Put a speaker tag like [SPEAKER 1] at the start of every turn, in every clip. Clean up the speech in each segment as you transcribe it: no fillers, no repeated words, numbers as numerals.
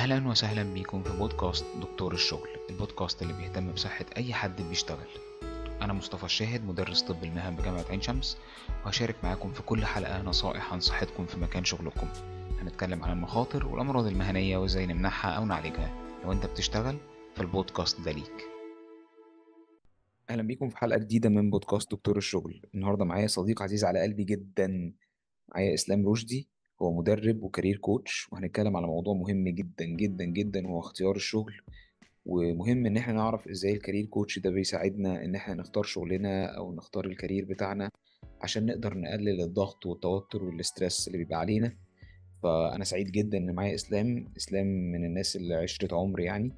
[SPEAKER 1] أهلا وسهلا بيكم في بودكاست دكتور الشغل، البودكاست اللي بيهتم بصحة أي حد بيشتغل. أنا مصطفى الشاهد، مدرس طب المهن بجامعة عين شمس، وهشارك معاكم في كل حلقة نصائح عن صحتكم في مكان شغلكم. هنتكلم عن المخاطر والأمراض المهنية وإزاي نمنعها أو نعالجها. لو أنت بتشتغل فالبودكاست ده ليك. أهلا بيكم في حلقة جديدة من بودكاست دكتور الشغل. النهاردة معايا صديق عزيز على قلبي جدا، معايا إسلام رشدي. هو مدرب وكارير كوتش، وهنتكلم على موضوع مهم جدا جدا جدا، وهو اختيار الشغل. ومهم ان احنا نعرف ازاي الكارير كوتش ده بيساعدنا ان احنا نختار شغلنا او نختار الكارير بتاعنا، عشان نقدر نقلل الضغط والتوتر والاسترس اللي بيبقى علينا. فانا سعيد جدا ان معايا اسلام من الناس اللي عشرة عمر يعني،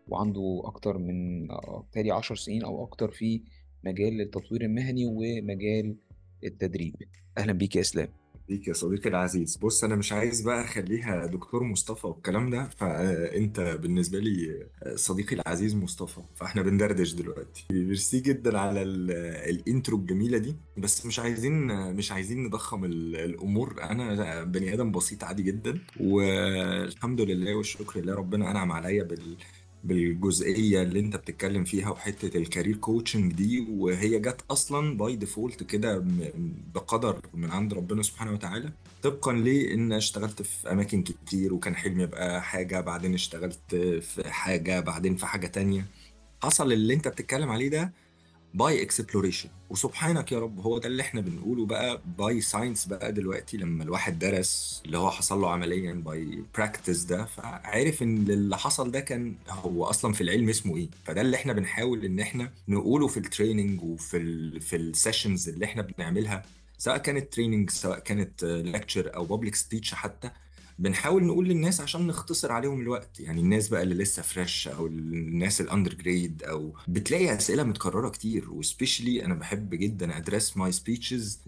[SPEAKER 1] وعنده اكتر من تالي 10 سنين او اكتر في مجال التطوير المهني ومجال التدريب. اهلا بيك يا اسلام.
[SPEAKER 2] ليك يا صديقي العزيز. بص، انا مش عايز بقى اخليها دكتور مصطفى والكلام ده، فانت بالنسبه لي صديقي العزيز مصطفى، فاحنا بندردش دلوقتي. ميرسي جدا على الانترو الجميله دي، بس مش عايزين نضخم الامور. انا بني ادم بسيط عادي جدا، والحمد لله والشكر لله ربنا انعم عليا بالجزئيه اللي انت بتتكلم فيها، وحته الكارير كوتشنج دي، وهي جت اصلا باي ديفولت كده بقدر من عند ربنا سبحانه وتعالى، طبقا لان اشتغلت في اماكن كتير، وكان حلمي ابقى حاجه، بعدين اشتغلت في حاجه، بعدين في حاجه تانية. حصل اللي انت بتتكلم عليه ده باي اكسبلوريشن، وسبحانك يا رب هو ده اللي احنا بنقوله بقى باي ساينس. بقى دلوقتي لما الواحد درس اللي هو حصل له عمليا باي براكتس ده، فعرف ان اللي حصل ده كان هو اصلا في العلم اسمه ايه. فده اللي احنا بنحاول ان احنا نقوله في التريننج وفي في السيشنز اللي احنا بنعملها، سواء كانت تريننج، سواء كانت ليكتشر او بابليك سبيتش حتى. بنحاول نقول للناس عشان نختصر عليهم الوقت، يعني الناس بقى اللي لسه فريش او الناس الاندر جريد، او بتلاقي اسئله متكرره كتير. وسبيشلي انا بحب جدا ادرس ماي سبيتشز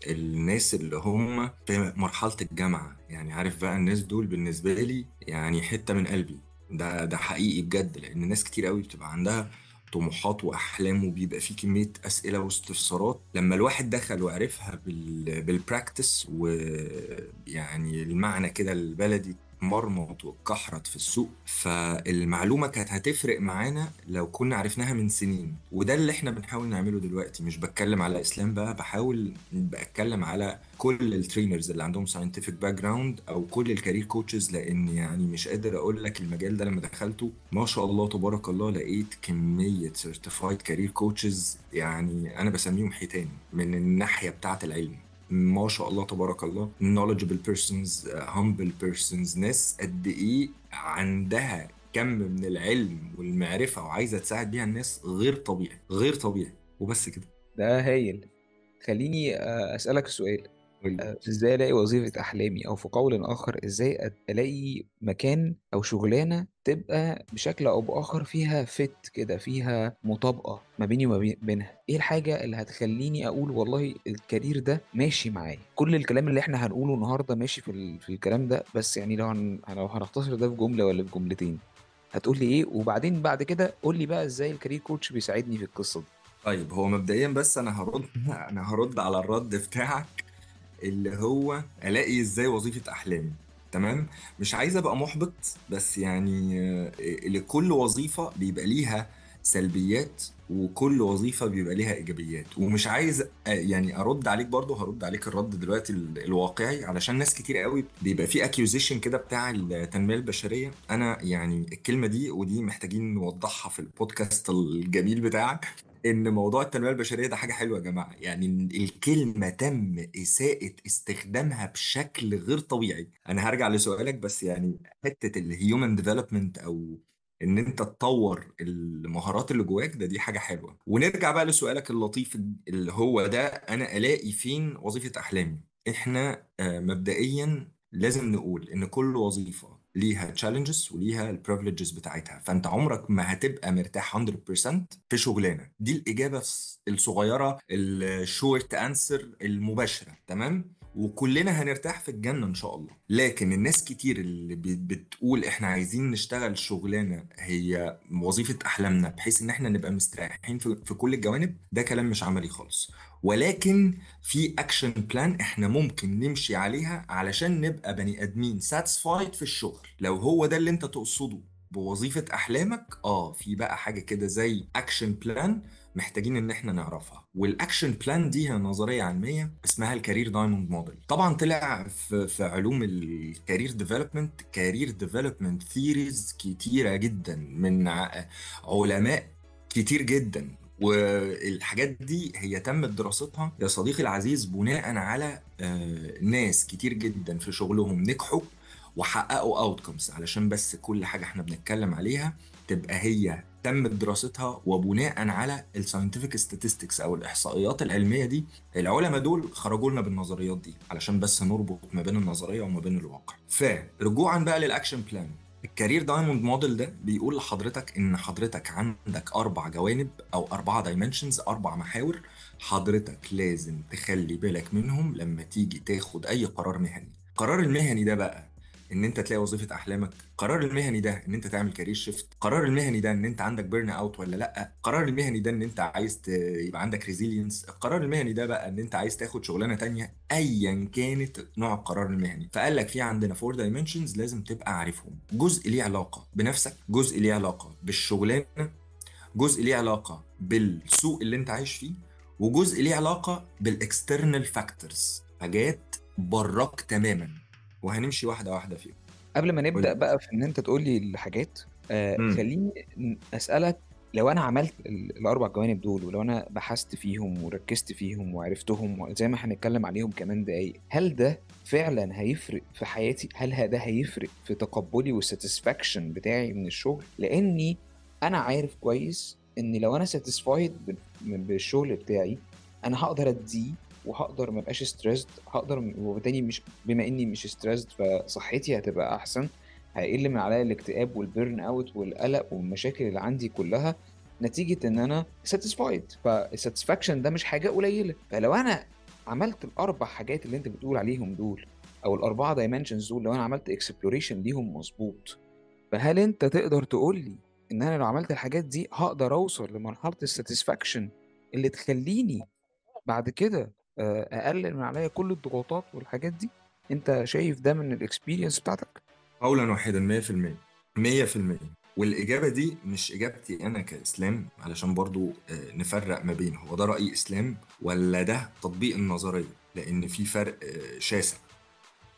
[SPEAKER 2] للناس اللي هم في مرحله الجامعه. يعني عارف بقى، الناس دول بالنسبه لي يعني حته من قلبي. ده حقيقي بجد، لان ناس كتير قوي بتبقى عندها طموحات واحلام، وبيبقى في كميه اسئله واستفسارات. لما الواحد دخل وعرفها بالبراكتس، ويعني المعنى كده البلدي مرمط واتكحرت في السوق، فالمعلومة كانت هتفرق معانا لو كنا عرفناها من سنين. وده اللي احنا بنحاول نعمله دلوقتي. مش بتكلم على اسلام بقى، بحاول بتكلم على كل الترينرز اللي عندهم ساينتفك باك جراوند، او كل الكارير كوتشز، لان يعني مش قادر اقول لك المجال ده لما دخلته ما شاء الله تبارك الله لقيت كمية سيرتيفايد كارير كوتشز، يعني انا بسميهم حيتان من الناحية بتاعة العلم. ما شاء الله تبارك الله knowledgeable persons, humble persons، ناس قد ايه عندها كم من العلم والمعرفة وعايزة تساعد بيها الناس، غير طبيعي غير طبيعي. وبس كده.
[SPEAKER 1] ده هايل. خليني أسألك سؤال. ازاي الاقي وظيفة احلامي، او في قول اخر ازاي الاقي مكان او شغلانة تبقى بشكل او باخر فيها فت كده، فيها مطابقة ما بيني وما بينها؟ ايه الحاجة اللي هتخليني اقول والله الكارير ده ماشي معايا؟ كل الكلام اللي احنا هنقوله النهاردة ماشي في الكلام ده، بس يعني لو هنختصر ده في جملة ولا في جملتين، هتقول لي ايه؟ وبعدين بعد كده قول لي بقى ازاي الكارير كوتش بيساعدني في القصة دي.
[SPEAKER 2] طيب، هو مبدئيا بس انا هرد على الرد بتاعك، اللي هو الاقي ازاي وظيفة احلامي. تمام. مش عايز ابقى محبط، بس يعني لكل وظيفة بيبقى ليها سلبيات، وكل وظيفة بيبقى ليها ايجابيات. ومش عايز يعني ارد عليك برضه، هرد عليك الرد دلوقتي الواقعي، علشان ناس كتير قوي بيبقى في اكيوزيشن كده بتاع التنمية البشرية. انا يعني الكلمة دي ودي محتاجين نوضحها في البودكاست الجميل بتاعك، ان موضوع التنميه البشريه ده حاجه حلوه يا جماعه. يعني إن الكلمه تم اساءه استخدامها بشكل غير طبيعي. انا هرجع لسؤالك، بس يعني حته الهيومن ديفلوبمنت، او ان انت تطور المهارات اللي جواك، دي حاجه حلوه. ونرجع بقى لسؤالك اللطيف اللي هو ده، انا الاقي فين وظيفه احلامي. احنا مبدئيا لازم نقول ان كل وظيفه ليها تشالنجز وليها البريفليجز بتاعتها. فانت عمرك ما هتبقى مرتاح 100% في شغلانه. دي الاجابه الصغيره، الشورت انسر المباشره. تمام. وكلنا هنرتاح في الجنة إن شاء الله. لكن الناس كتير اللي بتقول إحنا عايزين نشتغل شغلانة هي وظيفة أحلامنا بحيث إن إحنا نبقى مستريحين في كل الجوانب، ده كلام مش عملي خالص. ولكن في أكشن بلان إحنا ممكن نمشي عليها علشان نبقى بني آدمين ساتسفايد في الشغل. لو هو ده اللي أنت تقصده بوظيفة أحلامك، في بقى حاجة كده زي أكشن بلان محتاجين ان احنا نعرفها. والاكشن بلان دي هي نظريه علميه اسمها الكارير دايموند موديل. طبعا طلع في علوم الكارير ديفلوبمنت كارير ديفلوبمنت ثيريز كتيره جدا من علماء كتير جدا. والحاجات دي هي تم دراستها يا صديقي العزيز بناء على ناس كتير جدا في شغلهم نجحوا وحققوا اوتكمز، علشان بس كل حاجه احنا بنتكلم عليها تبقى هي تم دراستها وبناء على الساينتفك ستاتستكس او الاحصائيات العلميه دي. العلماء دول خرجوا لنا بالنظريات دي علشان بس نربط ما بين النظريه وما بين الواقع. فرجوعا بقى للاكشن بلان، الكارير دايموند موديل ده بيقول لحضرتك ان حضرتك عندك 4 جوانب او 4 دايمنشنز، 4 محاور حضرتك لازم تخلي بالك منهم لما تيجي تاخد اي قرار مهني. القرار المهني ده بقى ان انت تلاقي وظيفه احلامك، قرار المهني ده ان انت تعمل كارير شيفت، قرار المهني ده ان انت عندك بيرن اوت ولا لا، قرار المهني ده ان انت عايز يبقى عندك ريزيلينس، القرار المهني ده بقى ان انت عايز تاخد شغلانه تانية. ايا كانت نوع القرار المهني، فقال لك في عندنا 4 دايمنشنز لازم تبقى عارفهم. جزء ليه علاقه بنفسك، جزء ليه علاقه بالشغلانه، جزء ليه علاقه بالسوق اللي انت عايش فيه، وجزء ليه علاقه بالاكسترنال فاكتورز، حاجات براك تماما. وهنمشي واحده واحده فيهم.
[SPEAKER 1] قبل ما
[SPEAKER 2] قول
[SPEAKER 1] نبدأ
[SPEAKER 2] لي.
[SPEAKER 1] بقى في ان انت تقول لي الحاجات،
[SPEAKER 2] امم
[SPEAKER 1] خليني اسألك. لو انا عملت الاربع جوانب دول، ولو انا بحثت فيهم وركزت فيهم وعرفتهم زي ما هنتكلم عليهم كمان دقايق، هل ده فعلا هيفرق في حياتي؟ هل ده هيفرق في تقبلي والساتسفاكشن بتاعي من الشغل؟ لاني انا عارف كويس ان لو انا ساتسفايد بالشغل بتاعي، انا هقدر اديه وهقدر ما ابقاش ستريسد، هقدر وبالتالي مش بما اني مش ستريسد فصحتي هتبقى احسن، هيقل من عليا الاكتئاب والبيرن اوت والقلق والمشاكل اللي عندي كلها نتيجة ان انا ساتسفايد. فالساتسفاكشن ده مش حاجة قليلة. فلو انا عملت الاربع حاجات اللي انت بتقول عليهم دول، او الاربعة دايمنشنز دول، لو انا عملت اكسبلوريشن ليهم مظبوط، فهل انت تقدر تقول لي ان انا لو عملت الحاجات دي هقدر اوصل لمرحلة الساتسفاكشن اللي تخليني بعد كده اقلل من عليا كل الضغوطات والحاجات دي؟ انت شايف ده من الاكسبيرينس بتاعتك؟
[SPEAKER 2] قولا واحدا 100%. 100%. والإجابة دي مش إجابتي أنا كإسلام، علشان برضو نفرق ما بين هو ده رأي إسلام ولا ده تطبيق النظرية، لأن في فرق شاسع.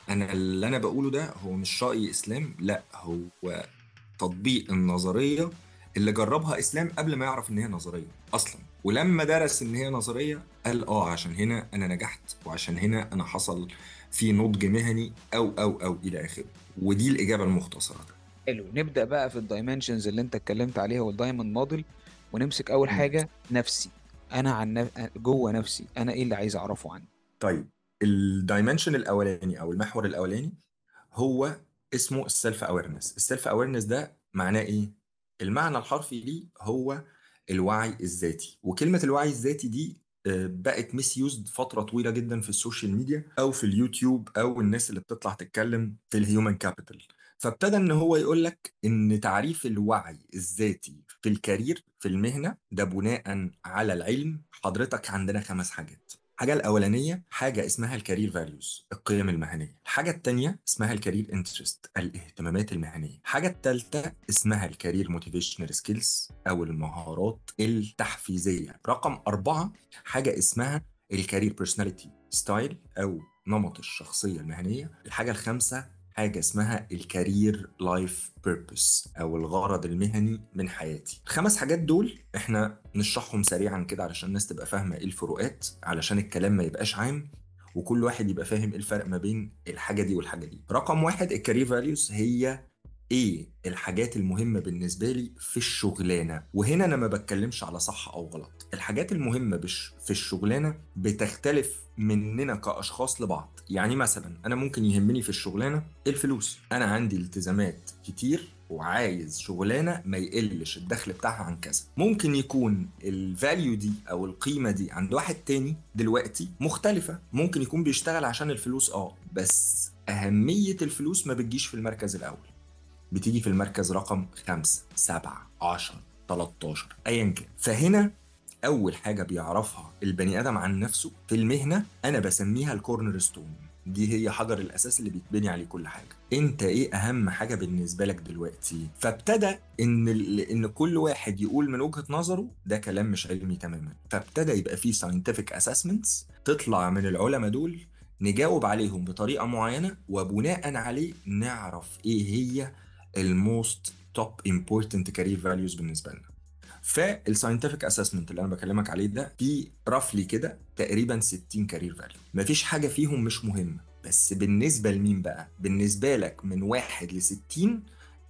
[SPEAKER 2] أنا اللي أنا بقوله ده هو مش رأي إسلام، لا هو تطبيق النظرية اللي جربها إسلام قبل ما يعرف إن هي نظرية أصلا. ولما درس إن هي نظرية قال عشان هنا أنا نجحت، وعشان هنا أنا حصل في نضج مهني أو إلى آخره. ودي الإجابة المختصرة.
[SPEAKER 1] حلو، نبدأ بقى في الدايمنشنز اللي انت اتكلمت عليها والدايموند موديل، ونمسك اول
[SPEAKER 2] مم.
[SPEAKER 1] حاجة نفسي. انا جوه نفسي انا ايه اللي عايز اعرفه عني؟
[SPEAKER 2] طيب، الدايمنشن الأولاني أو المحور الأولاني هو اسمه السيلف اويرنس. السيلف اويرنس ده معناه ايه؟ المعنى الحرفي ليه هو الوعي الذاتي. وكلمة الوعي الذاتي دي بقت مسيوزد فترة طويلة جدا في السوشيال ميديا او في اليوتيوب او الناس اللي بتطلع تتكلم في الهيومن كابيتال. فابتدى ان هو يقول لك ان تعريف الوعي الذاتي في الكارير في المهنة ده بناء على العلم. حضرتك عندنا 5 حاجات. الحاجة الأولانية حاجة اسمها الكارير فاليوز، القيم المهنية. الحاجة التانية اسمها الكارير انترست، الاهتمامات المهنية. الحاجة التالتة اسمها الكارير موتيفيشنال سكيلز أو المهارات التحفيزية. رقم 4 حاجة اسمها الكارير بيرسوناليتي ستايل أو نمط الشخصية المهنية. الحاجة الخامسة حاجة اسمها الكارير لايف بيربس أو الغرض المهني من حياتي. ال5 حاجات دول احنا نشرحهم سريعا كده علشان الناس تبقى فاهمة ايه الفروقات، علشان الكلام ما يبقاش عام وكل واحد يبقى فاهم ايه الفرق ما بين الحاجة دي والحاجة دي. رقم 1 الكارير فاليوز هي ايه الحاجات المهمة بالنسبة لي في الشغلانة. وهنا انا ما بتكلمش على صح او غلط، الحاجات المهمة في الشغلانة بتختلف مننا كأشخاص لبعض. يعني مثلا انا ممكن يهمني في الشغلانة الفلوس، انا عندي التزامات كتير وعايز شغلانه ما يقلش الدخل بتاعها عن كذا. ممكن يكون الفاليو دي او القيمه دي عند واحد تاني دلوقتي مختلفه، ممكن يكون بيشتغل عشان الفلوس بس اهميه الفلوس ما بتجيش في المركز الاول، بتيجي في المركز رقم 5 7 10 13 ايا كان. فهنا اول حاجه بيعرفها البني ادم عن نفسه في المهنه انا بسميها الكورنر ستون، دي هي حجر الاساس اللي بيتبني عليه كل حاجه. انت ايه اهم حاجه بالنسبه لك دلوقتي؟ فابتدى ان كل واحد يقول من وجهه نظره، ده كلام مش علمي تماما. فابتدى يبقى فيه ساينتفك اسسمنتس تطلع من العلماء دول، نجاوب عليهم بطريقه معينه، وبناء عليه نعرف ايه هي الموست توب امبورتنت كارير فاليوز بالنسبه لنا. فالساينتفك اسسمنت اللي انا بكلمك عليه ده في رفلي كده تقريبا 60 كارير فاليو، مفيش حاجه فيهم مش مهمه. بس بالنسبه لمين بقى؟ بالنسبه لك من 1 ل60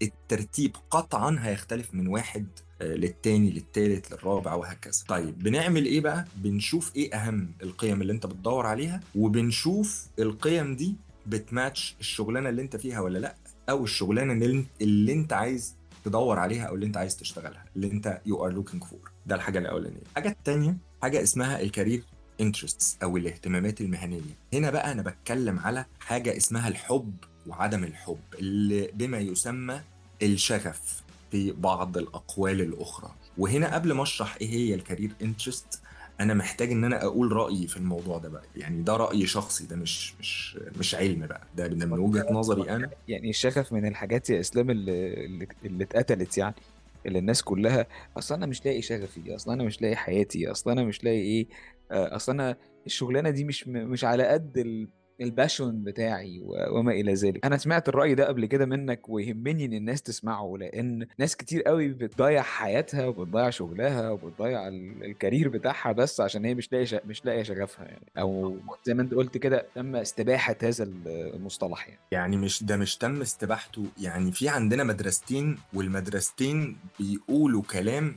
[SPEAKER 2] الترتيب قطعا هيختلف من واحد للتاني للتالت للرابع وهكذا. طيب بنعمل ايه بقى؟ بنشوف ايه اهم القيم اللي انت بتدور عليها، وبنشوف القيم دي بتماتش الشغلانه اللي انت فيها ولا لا، او الشغلانه اللي انت عايز تدور عليها او اللي انت عايز تشتغلها، اللي انت يو ار لوكينج فور. ده الحاجه الاولانيه. الحاجه الثانيه حاجه اسمها الكارير انترستس او الاهتمامات المهنيه. هنا بقى انا بتكلم على حاجه اسمها الحب وعدم الحب، اللي بما يسمى الشغف في بعض الاقوال الاخرى. وهنا قبل ما اشرح ايه هي الكارير انترست، انا محتاج ان انا اقول رايي في الموضوع ده بقى. يعني ده راي شخصي، ده مش علم بقى، ده من وجهه نظري انا.
[SPEAKER 1] يعني الشغف من الحاجات يا اسلام اللي اتقتلت يعني، اللي الناس كلها اصلا انا مش لاقي شغفي، اصلا انا مش لاقي حياتي، اصلا انا مش لاقي ايه، اصلا انا الشغلانه دي مش على قد الباشون بتاعي وما الى ذلك. انا سمعت الرأي ده قبل كده منك، ويهمني ان الناس تسمعه، لان ناس كتير قوي بتضيع حياتها وبتضيع شغلها وبتضيع الكارير بتاعها بس عشان هي مش لاقيه شغفها يعني، او زي ما انت قلت كده تم استباحة هذا المصطلح يعني.
[SPEAKER 2] يعني مش تم استباحته، يعني في عندنا مدرستين، والمدرستين بيقولوا كلام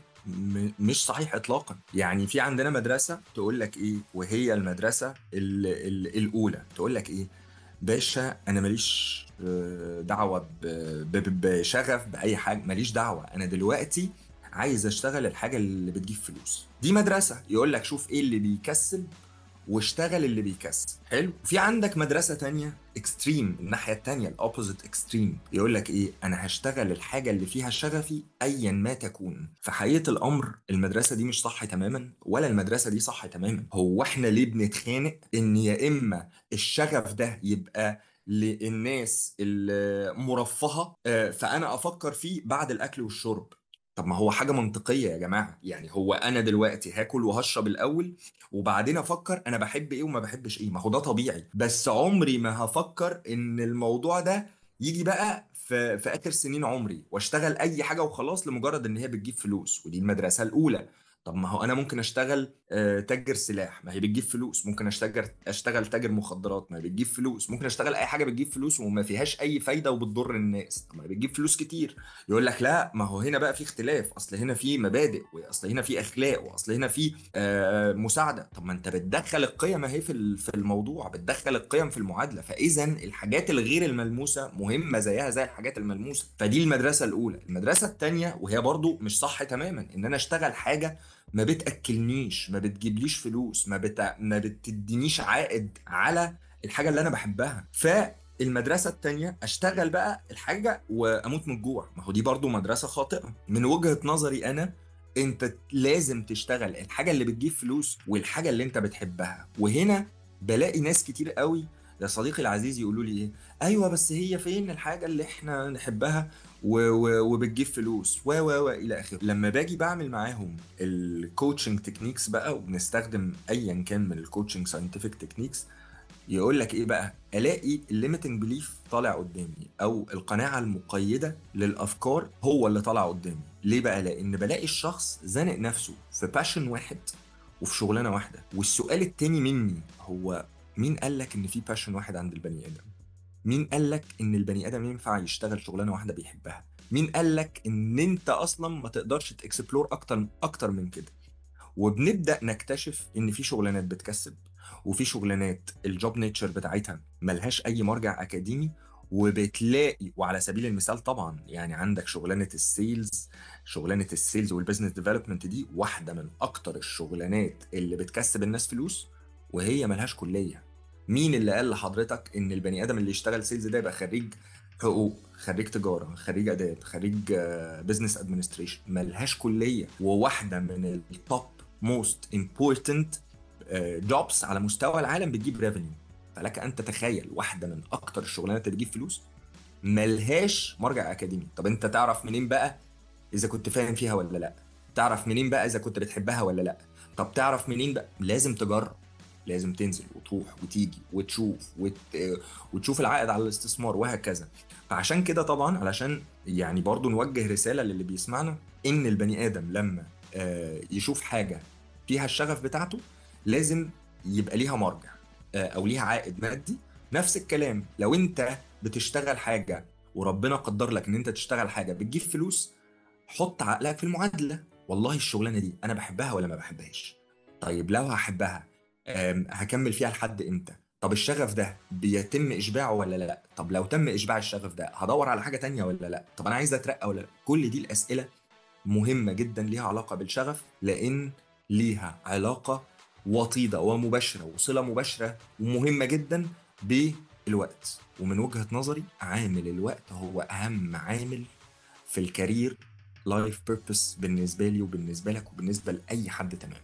[SPEAKER 2] مش صحيح اطلاقا. يعني في عندنا مدرسة تقول لك ايه، وهي المدرسة الاولى تقول لك ايه؟ باشا انا ماليش دعوة بشغف باي حاجة، ماليش دعوة، انا دلوقتي عايز اشتغل الحاجة اللي بتجيب فلوس. دي مدرسة يقول لك شوف ايه اللي بيكسب واشتغل اللي بيكسب. حلو. في عندك مدرسة تانية اكستريم، الناحية التانية الاوبوزيت اكستريم، يقول لك ايه؟ انا هشتغل الحاجة اللي فيها شغفي ايا ما تكون. في حقيقة الامر المدرسة دي مش صح تماما، ولا المدرسة دي صح تماما. هو احنا ليه بنتخانق ان يا اما الشغف ده يبقى للناس المرفهة، فانا افكر فيه بعد الاكل والشرب؟ طب ما هو حاجة منطقية يا جماعة. يعني هو أنا دلوقتي هاكل وهشرب الأول، وبعدين أفكر أنا بحب إيه وما بحبش إيه، ما هو ده طبيعي. بس عمري ما هفكر إن الموضوع ده يجي بقى في آخر سنين عمري واشتغل أي حاجة وخلاص لمجرد إن هي بتجيب فلوس. ودي المدرسة الأولى. طب ما هو أنا ممكن أشتغل تاجر سلاح، ما هي بتجيب فلوس. ممكن أشتغل تاجر مخدرات، ما هي بتجيب فلوس. ممكن أشتغل أي حاجة بتجيب فلوس وما فيهاش أي فايدة وبتضر الناس، طب ما هي بتجيب فلوس كتير. يقول لك لا، ما هو هنا بقى في اختلاف، اصل هنا في مبادئ، واصل هنا في اخلاق، واصل هنا في مساعده. طب ما انت بتدخل القيم اهي في الموضوع، بتدخل القيم في المعادله. فاذا الحاجات الغير الملموسه مهمه زيها زي الحاجات الملموسه. فدي المدرسه الاولى. المدرسه الثانيه وهي برضو مش صح تماما، ان انا اشتغل حاجه ما بتاكلنيش، ما بتجيبليش فلوس، ما بتدينيش عائد على الحاجه اللي انا بحبها. المدرسة التانية اشتغل بقى الحاجة واموت من الجوع. ما هو دي برضو مدرسة خاطئة من وجهة نظري انا. انت لازم تشتغل الحاجة اللي بتجيب فلوس والحاجة اللي انت بتحبها. وهنا بلاقي ناس كتير قوي يا صديقي العزيز يقولوا لي ايه؟ ايوه بس هي فين الحاجة اللي احنا نحبها وبتجيب فلوس و الى اخره. لما باجي بعمل معاهم الكوتشنج تكنيكس بقى، وبنستخدم ايا كان من الكوتشنج ساينتفك تكنيكس، يقول لك ايه بقى؟ الاقي الليميتنج بليف طالع قدامي، او القناعه المقيده للافكار هو اللي طالع قدامي. ليه بقى؟ لان بلاقي الشخص زانق نفسه في باشن واحد وفي شغلانه واحده. والسؤال التاني مني هو مين قال لك ان في باشن واحد عند البني ادم؟ مين قال لك ان البني ادم ينفع يشتغل شغلانه واحده بيحبها؟ مين قال لك ان انت اصلا ما تقدرش تكسبلور اكتر من كده؟ وبنبدا نكتشف ان في شغلانات بتكسب، وفي شغلانات الجوب نيتشر بتاعتها ملهاش اي مرجع اكاديمي. وبتلاقي، وعلى سبيل المثال طبعا يعني عندك شغلانه السيلز والبزنس ديفلوبمنت، دي واحده من اكتر الشغلانات اللي بتكسب الناس فلوس، وهي ملهاش كليه. مين اللي قال لحضرتك ان البني ادم اللي يشتغل سيلز ده يبقى خريج حقوق، خريج تجاره، خريج اداب، خريج بزنس ادمنستريشن؟ ملهاش كليه، وواحده من التوب موست امبورتنت جوبس على مستوى العالم بتجيب ريفينيو. فلك ان تتخيل واحده من اكتر الشغلانات اللي بتجيب فلوس ملهاش مرجع اكاديمي. طب انت تعرف منين بقى اذا كنت فاهم فيها ولا لا؟ تعرف منين بقى اذا كنت بتحبها ولا لا؟ طب تعرف منين بقى؟ لازم تجرب، لازم تنزل وتروح وتيجي وتشوف العائد على الاستثمار وهكذا. فعشان كده طبعا، علشان يعني برضو نوجه رسالة للي بيسمعنا، ان البني ادم لما يشوف حاجة فيها الشغف بتاعته لازم يبقى ليها مرجع او ليها عائد مادي. نفس الكلام لو انت بتشتغل حاجة وربنا قدر لك ان انت تشتغل حاجة بتجيب فلوس، حط عقلك في المعادلة. والله الشغلانة دي انا بحبها ولا ما بحبهاش؟ طيب لو هحبها هكمل فيها لحد امتى؟ طب الشغف ده بيتم اشباعه ولا لا؟ طب لو تم اشباع الشغف ده هدور على حاجة تانية ولا لا؟ طب انا عايز اترقى ولا لا؟ كل دي الاسئلة مهمة جدا ليها علاقة بالشغف، لان ليها علاقة وطيدة ومباشرة وصلة مباشرة ومهمة جدا بالوقت. ومن وجهة نظري عامل الوقت هو اهم عامل في الكارير لايف بيربس بالنسبه لي وبالنسبه لك وبالنسبه لاي حد. تمام.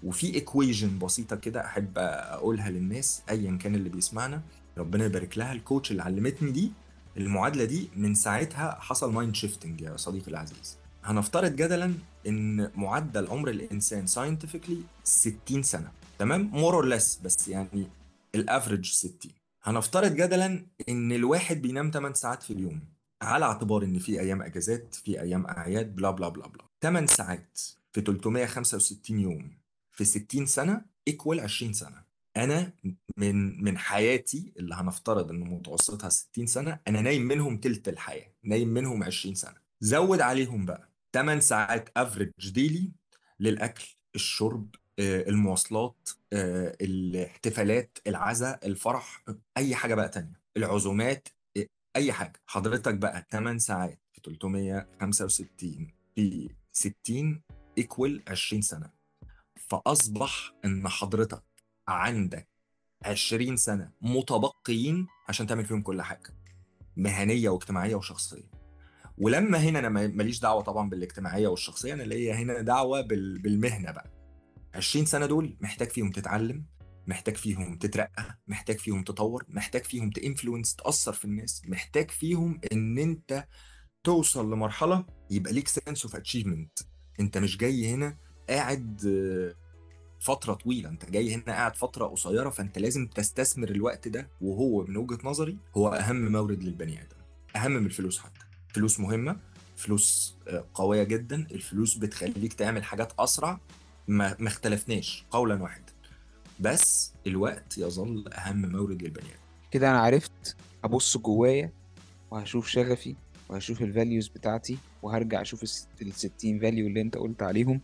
[SPEAKER 2] وفي ايكويجن بسيطه كده احب اقولها للناس ايا كان اللي بيسمعنا، ربنا يبارك لها الكوتش اللي علمتني دي المعادله دي، من ساعتها حصل مايند شيفتنج يا صديقي العزيز. هنفترض جدلا ان معدل عمر الانسان ساينتفكلي 60 سنه، تمام، مور اور ليس، بس يعني الافريج 60. هنفترض جدلا ان الواحد بينام 8 ساعات في اليوم، على اعتبار ان في ايام اجازات، في ايام اعياد، بلا بلا بلا بلا. 8 ساعات في 365 يوم في 60 سنه ايكوال 20 سنه. انا من حياتي اللي هنفترض ان متوسطها 60 سنه، انا نايم منهم تلت الحياه، نايم منهم 20 سنه. زود عليهم بقى 8 ساعات افريج ديلي للاكل، الشرب، المواصلات، الاحتفالات، العزاء، الفرح، اي حاجه بقى تانية، العزومات، اي حاجه. حضرتك بقى 8 ساعات في 365 في 60 ايكوال 20 سنه. فاصبح ان حضرتك عندك 20 سنه متبقيين عشان تعمل فيهم كل حاجه، مهنيه واجتماعيه وشخصيه. ولما هنا انا ماليش دعوه طبعا بالاجتماعيه والشخصيه، انا ليا هنا دعوه بالمهنه بقى. 20 سنة دول محتاج فيهم تتعلم، محتاج فيهم تترقى، محتاج فيهم تطور، محتاج فيهم تانفلونس، تأثر في الناس، محتاج فيهم ان انت توصل لمرحلة يبقى ليك سنس اوف اتشيفمنت. انت مش جاي هنا قاعد فترة طويلة، انت جاي هنا قاعد فترة قصيرة، فانت لازم تستثمر الوقت ده. وهو من وجهة نظري هو اهم مورد للبني ادم، اهم من الفلوس حتى. فلوس مهمة، فلوس قوية جدا، الفلوس بتخليك تعمل حاجات اسرع، ما اختلفناش قولا واحدا، بس الوقت يظل اهم مورد للبني ادم.
[SPEAKER 1] كده انا عرفت ابص جوايا، وهشوف شغفي، وهشوف الفاليوز بتاعتي، وهرجع اشوف ال 60 فاليو اللي انت قلت عليهم،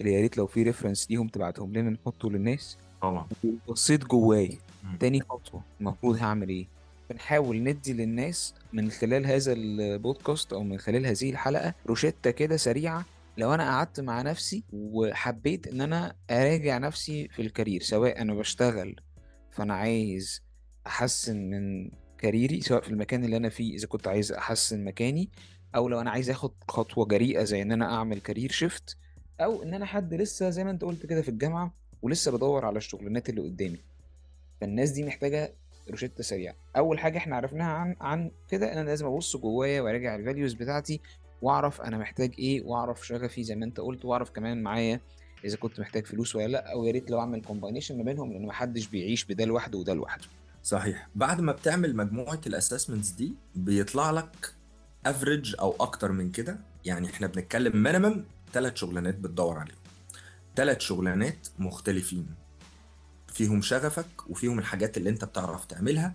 [SPEAKER 1] اللي يا ريت لو في ريفرنس ليهم تبعتهم لنا نحطه للناس.
[SPEAKER 2] طبعا.
[SPEAKER 1] بصيت جوايا،
[SPEAKER 2] مم.
[SPEAKER 1] تاني خطوة المفروض هعمل ايه؟ بنحاول ندي للناس من خلال هذا البودكاست او من خلال هذه الحلقة روشتة كده سريعة. لو انا قعدت مع نفسي وحبيت ان انا اراجع نفسي في الكارير، سواء انا بشتغل فانا عايز احسن من كاريري، سواء في المكان اللي انا فيه اذا كنت عايز احسن مكاني، او لو انا عايز اخد خطوة جريئة زي ان انا اعمل كارير شيفت، او ان انا حد لسه زي ما انت قلت كده في الجامعة ولسه بدور على الشغلانات اللي قدامي. فالناس دي محتاجه روشته سريعه. اول حاجه احنا عرفناها عن كده ان انا لازم ابص جوايا وارجع الفاليوز بتاعتي، واعرف انا محتاج ايه، واعرف شغفي زي ما انت قلت، واعرف كمان معايا اذا كنت محتاج فلوس ولا لا، او يا ريت لو اعمل كومباينيشن ما بينهم، لان محدش بيعيش بده لوحده وده لوحده.
[SPEAKER 2] صحيح. بعد ما بتعمل مجموعة الاسسمنتس دي بيطلع لك افريج او اكتر من كده. يعني احنا بنتكلم مينيمم 3 شغلانات بتدور عليهم، 3 شغلانات مختلفين، فيهم شغفك وفيهم الحاجات اللي انت بتعرف تعملها،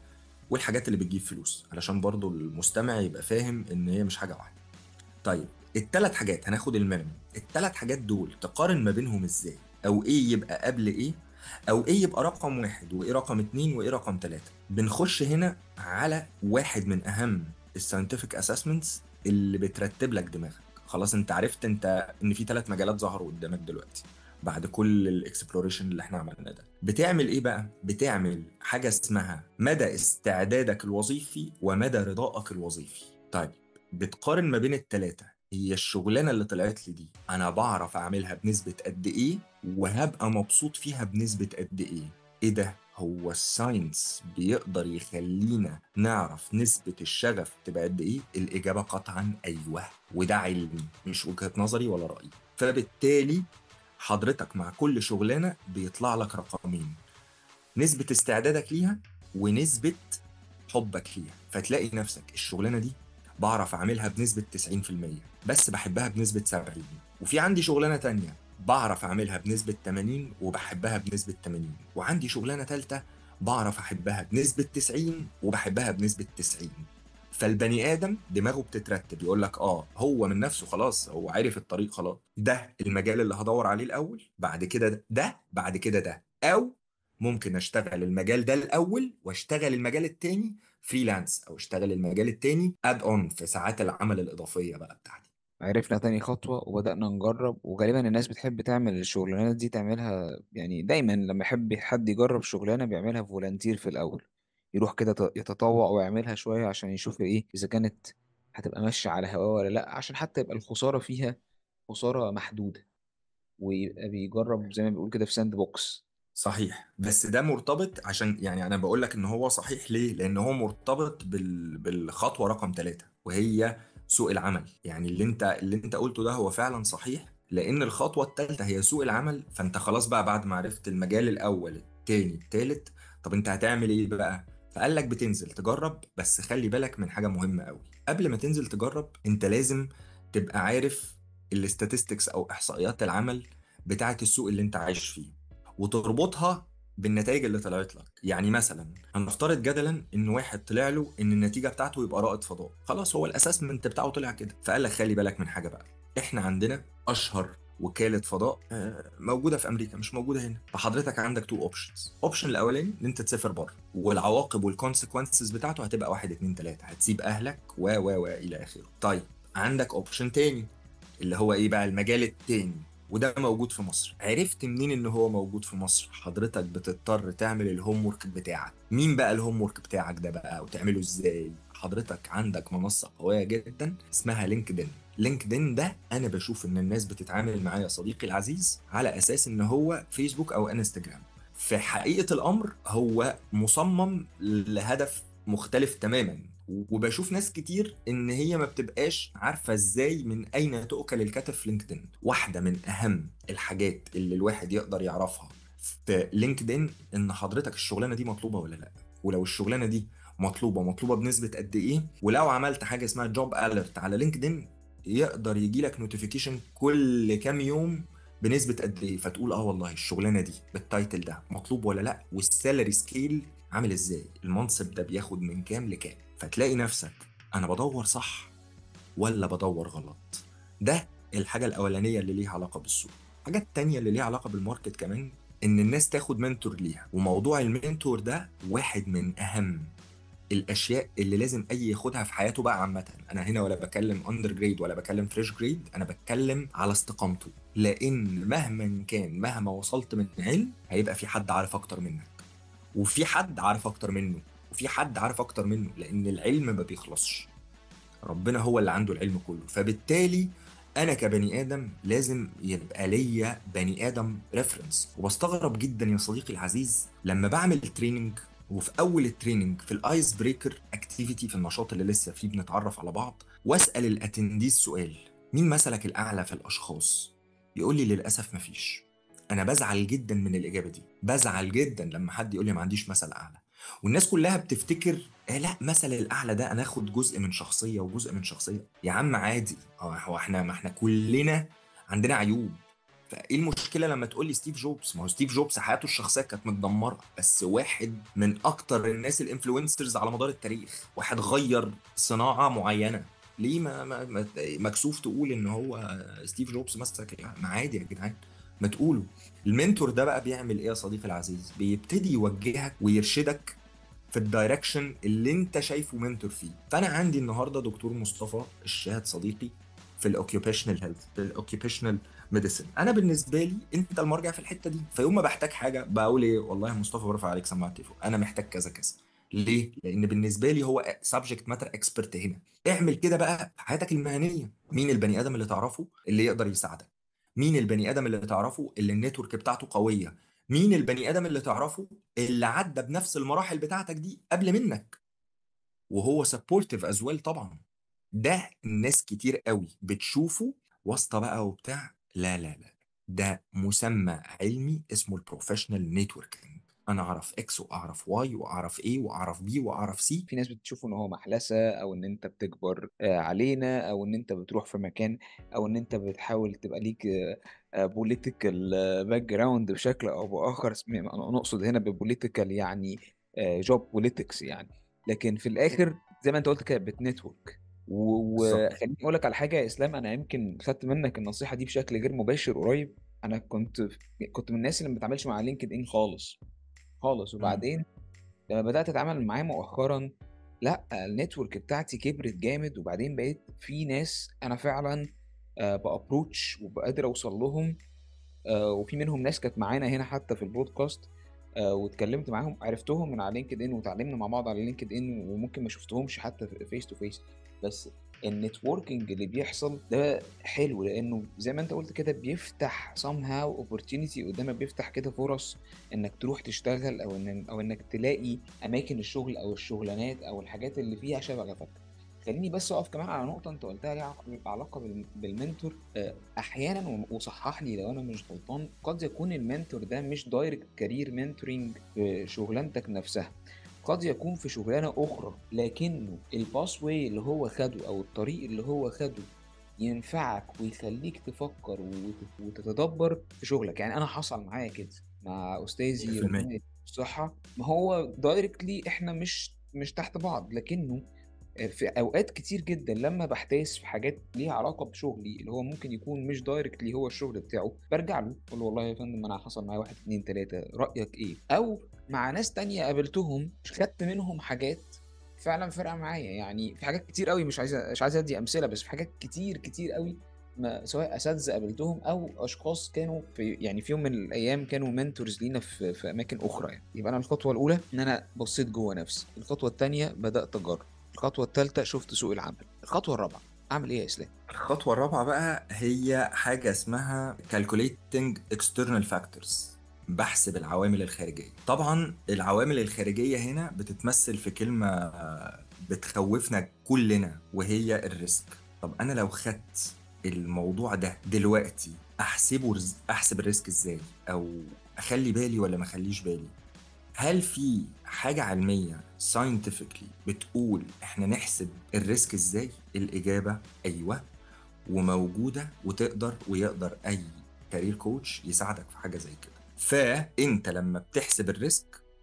[SPEAKER 2] والحاجات اللي بتجيب فلوس، علشان برضو المستمع يبقى فاهم ان هي مش حاجة واحدة. طيب الثلاث حاجات هناخد المينيمم، الثلاث حاجات دول تقارن ما بينهم ازاي؟ او ايه يبقى قبل ايه؟ او ايه يبقى رقم واحد وايه رقم اتنين وايه رقم تلاتة؟ بنخش هنا على واحد من اهم الساينتفك اسسمنتس اللي بترتب لك دماغك. خلاص انت عرفت انت ان في ثلاث مجالات ظهروا قدامك دلوقتي بعد كل الاكسبلوريشن اللي احنا عملناه ده. بتعمل ايه بقى؟ بتعمل حاجة اسمها مدى استعدادك الوظيفي ومدى رضائك الوظيفي. طيب بتقارن ما بين التلاتة. هي الشغلانة اللي طلعت لي دي أنا بعرف أعملها بنسبة قد إيه وهبقى مبسوط فيها بنسبة قد إيه؟ إيه ده؟ هو الساينس بيقدر يخلينا نعرف نسبة الشغف تبقى قد إيه؟ الإجابة قطعا أيوه، وده علم مش وجهة نظري ولا رأيي. فبالتالي حضرتك مع كل شغلانة بيطلع لك رقمين: نسبة استعدادك ليها ونسبة حبك ليها. فتلاقي نفسك الشغلانة دي بعرف أعملها بنسبة 90% بس بحبها بنسبة 70، وفي عندي شغلانة تانية بعرف أعملها بنسبة 80 وبحبها بنسبة 80، وعندي شغلانة تالتة بعرف أحبها بنسبة 90 وبحبها بنسبة 90. فالبني آدم دماغه بتترتب، يقول لك هو من نفسه خلاص هو عارف الطريق، خلاص ده المجال اللي هدور عليه الأول، بعد كده ده، بعد كده ده، أو ممكن اشتغل المجال ده الاول واشتغل المجال التاني فريلانس، او اشتغل المجال التاني اد اون في ساعات العمل الاضافيه بقى بتاعتي.
[SPEAKER 1] عرفنا تاني خطوة وبدأنا نجرب، وغالبا الناس بتحب تعمل الشغلانات دي تعملها، يعني دايما لما يحب حد يجرب شغلانة بيعملها فولنتير في الأول، يروح كده يتطوع ويعملها شوية عشان يشوف إيه إذا كانت هتبقى ماشية على هواه ولا لأ، عشان حتى يبقى الخسارة فيها خسارة محدودة، ويبقى بيجرب زي ما بيقول كده في ساند بوكس.
[SPEAKER 2] صحيح، بس ده مرتبط، عشان يعني انا بقول لك ان هو صحيح ليه، لان هو مرتبط بالخطوه رقم ثلاثة وهي سوق العمل. يعني اللي انت قلته ده هو فعلا صحيح، لان الخطوه الثالثه هي سوق العمل. فانت خلاص بقى بعد ما عرفت المجال الاول الثاني الثالث، طب انت هتعمل ايه بقى؟ فقال لك بتنزل تجرب، بس خلي بالك من حاجه مهمه قوي. قبل ما تنزل تجرب انت لازم تبقى عارف الاستاتستكس او احصائيات العمل بتاعه السوق اللي انت عايش فيه، وتربطها بالنتائج اللي طلعت لك. يعني مثلا هنفترض جدلا ان واحد طلع له ان النتيجه بتاعته يبقى رائد فضاء، خلاص هو الاسسمنت بتاعه طلع كده. فقال لك خلي بالك من حاجه بقى، احنا عندنا اشهر وكاله فضاء موجوده في امريكا مش موجوده هنا. فحضرتك عندك تو اوبشنز. اوبشن الاولاني ان انت تسافر بره، والعواقب والكونسيكونسز بتاعته هتبقى واحد اتنين تلاته، هتسيب اهلك و الى اخره. طيب عندك اوبشن تاني اللي هو ايه بقى؟ المجال التاني، وده موجود في مصر. عرفت منين ان هو موجود في مصر؟ حضرتك بتضطر تعمل الهوم ورك بتاعك. مين بقى الهوم ورك بتاعك ده بقى وتعمله ازاي؟ حضرتك عندك منصة قوية جدا اسمها لينكدين. لينكدين ده انا بشوف ان الناس بتتعامل معايا يا صديقي العزيز على اساس ان هو فيسبوك او انستجرام. في حقيقة الامر هو مصمم لهدف مختلف تماما. وبشوف ناس كتير ان هي ما بتبقاش عارفه ازاي من اين تؤكل الكتف في لينكدين. واحده من اهم الحاجات اللي الواحد يقدر يعرفها في لينكدين ان حضرتك الشغلانه دي مطلوبه ولا لا، ولو الشغلانه دي مطلوبه بنسبه قد ايه، ولو عملت حاجه اسمها جوب اليرت على لينكدين يقدر يجي لك نوتيفيكيشن كل كام يوم بنسبه قد ايه، فتقول والله الشغلانه دي بالتايتل ده مطلوب ولا لا، والسالري سكيل عامل ازاي، المنصب ده بياخد من كام لكام. فتلاقي نفسك انا بدور صح ولا بدور غلط. ده الحاجة الأولانية اللي ليها علاقة بالسوق. الحاجة التانية اللي ليها علاقة بالماركت كمان إن الناس تاخد منتور ليها، وموضوع المنتور ده واحد من أهم الأشياء اللي لازم أي ياخدها في حياته بقى عامة. أنا هنا ولا بكلم أندر جريد ولا بكلم فريش جريد، أنا بتكلم على استقامته، لأن مهما كان مهما وصلت من علم هيبقى في حد عارف أكتر منك، وفي حد عارف اكتر منه، وفي حد عارف اكتر منه، لان العلم ما بيخلصش، ربنا هو اللي عنده العلم كله. فبالتالي انا كبني ادم لازم يبقى ليا بني ادم ريفرنس. وبستغرب جدا يا صديقي العزيز لما بعمل تريننج، وفي اول التريننج في الايس بريكر اكتيفيتي في النشاط اللي لسه فيه بنتعرف على بعض، واسال الاتنديز سؤال: مين مثلك الاعلى في الاشخاص؟ يقول لي للاسف مفيش. انا بزعل جدا من الاجابه دي، بزعل جدا لما حد يقول لي ما عنديش مثل اعلى. والناس كلها بتفتكر لا مثل الاعلى ده انا اخد جزء من شخصيه وجزء من شخصيه. يا عم عادي، هو احنا ما احنا كلنا عندنا عيوب. فايه المشكله لما تقول لي ستيف جوبز؟ ما هو ستيف جوبز حياته الشخصيه كانت متدمره، بس واحد من اكتر الناس الانفلونسرز على مدار التاريخ، واحد غير صناعه معينه. ليه مكسوف تقول ان هو ستيف جوبز مسك؟ يعني ما عادي يا جدعان، ما تقولوا. المنتور ده بقى بيعمل ايه يا صديقي العزيز؟ بيبتدي يوجهك ويرشدك في الدايركشن اللي انت شايفه منتور فيه. فانا عندي النهارده دكتور مصطفى الشاهد صديقي في الاوكيوبيشنال هيلث، في الاوكيوبيشنال ميديسن. انا بالنسبه لي انت المرجع في الحته دي، فيوم ما بحتاج حاجه بقول ايه؟ والله يا مصطفى برفع عليك سماعه التليفون، انا محتاج كذا كذا. ليه؟ لان بالنسبه لي هو سبجكت ماتر اكسبرت هنا. اعمل كده بقى في حياتك المهنيه. مين البني ادم اللي تعرفه اللي يقدر يساعدك؟ مين البني ادم اللي تعرفه اللي النتورك بتاعته قويه؟ مين البني ادم اللي تعرفه اللي عدى بنفس المراحل بتاعتك دي قبل منك وهو سبورتيف از ويل؟ طبعا ده الناس كتير قوي بتشوفه واسطة بقى وبتاع. لا لا لا، ده مسمى علمي اسمه البروفيشنال نتوركينج. انا اعرف اكس واعرف واي واعرف اي واعرف بي واعرف سي.
[SPEAKER 1] في ناس بتشوفه ان هو محلسه، او ان انت بتكبر علينا، او ان انت بتروح في مكان، او ان انت بتحاول تبقى ليك بوليتيكال باك جراوند بشكل او باخر. انا نقصد هنا ببوليتيكال يعني جوب بوليتكس يعني. لكن في الاخر زي ما انت قلت كده بتنتورك.
[SPEAKER 2] بالظبط.
[SPEAKER 1] وخليني اقول لك على حاجه يا اسلام، انا يمكن خدت منك النصيحه دي بشكل غير مباشر قريب. انا كنت من الناس اللي ما بتعاملش مع لينكد ان خالص خالص.
[SPEAKER 2] مم.
[SPEAKER 1] وبعدين لما بدأت أتعامل معاه مؤخرا، لا النتورك بتاعتي كبرت جامد. وبعدين بقيت في ناس أنا فعلا بأبروتش وبقدر أوصل لهم. وفي منهم ناس كانت معانا هنا حتى في البودكاست، واتكلمت معاهم، عرفتهم من على لينكد ان وتعلمنا مع بعض على لينكد ان، وممكن ما شفتهمش حتى فيس تو فيس. بس النتوركينج اللي بيحصل ده حلو، لانه زي ما انت قلت كده بيفتح somehow opportunity قدامك، بيفتح كده فرص انك تروح تشتغل، او انك تلاقي اماكن الشغل او الشغلانات او الحاجات اللي فيها شغفك. خليني بس اقف كمان على نقطه انت قلتها ليها علاقه بالمنتور. احيانا وصحح لي لو انا مش غلطان، قد يكون المنتور ده مش دايركت كارير منتورنج في شغلانتك نفسها، قد يكون في شغلانه اخرى، لكنه الباس واي اللي هو خده او الطريق اللي هو خده ينفعك ويخليك تفكر وتتدبر في شغلك. يعني انا حصل معايا كده مع استاذي
[SPEAKER 2] 100%.
[SPEAKER 1] ربنا يديله الصحه. ما هو دايركتلي احنا مش تحت بعض، لكنه في اوقات كتير جدا لما بحتاس في حاجات ليها علاقه بشغلي اللي هو ممكن يكون مش دايركتلي هو الشغل بتاعه، برجع له اقول له والله يا فندم انا حصل معايا واحد اتنين تلاته، رايك ايه؟ او مع ناس تانية قابلتهم خدت منهم حاجات فعلا فرقه معايا. يعني في حاجات كتير قوي، مش عايز ادي امثله، بس في حاجات كتير كتير قوي، ما سواء اساتذه قابلتهم او اشخاص كانوا في يعني في يوم من الايام كانوا منتورز لينا في اماكن اخرى. يعني يبقى انا الخطوه الاولى ان انا بصيت جوه نفسي، الخطوه الثانيه بدات اجرب، الخطوة الثالثة شفت سوق العمل، الخطوة الرابعة أعمل إيه يا إسلام؟
[SPEAKER 2] الخطوة الرابعة بقى هي حاجة اسمها calculating external factors، بحسب العوامل الخارجية. طبعا العوامل الخارجية هنا بتتمثل في كلمة بتخوفنا كلنا، وهي الريسك. طب أنا لو خدت الموضوع ده دلوقتي أحسب الريسك إزاي؟ أو أخلي بالي ولا ما أخليش بالي؟ هل في حاجة علمية scientifically بتقول احنا نحسب الريسك ازاي؟ الإجابة أيوة، وموجودة، ويقدر أي كارير كوتش يساعدك في حاجة زي كده. فأنت لما بتحسب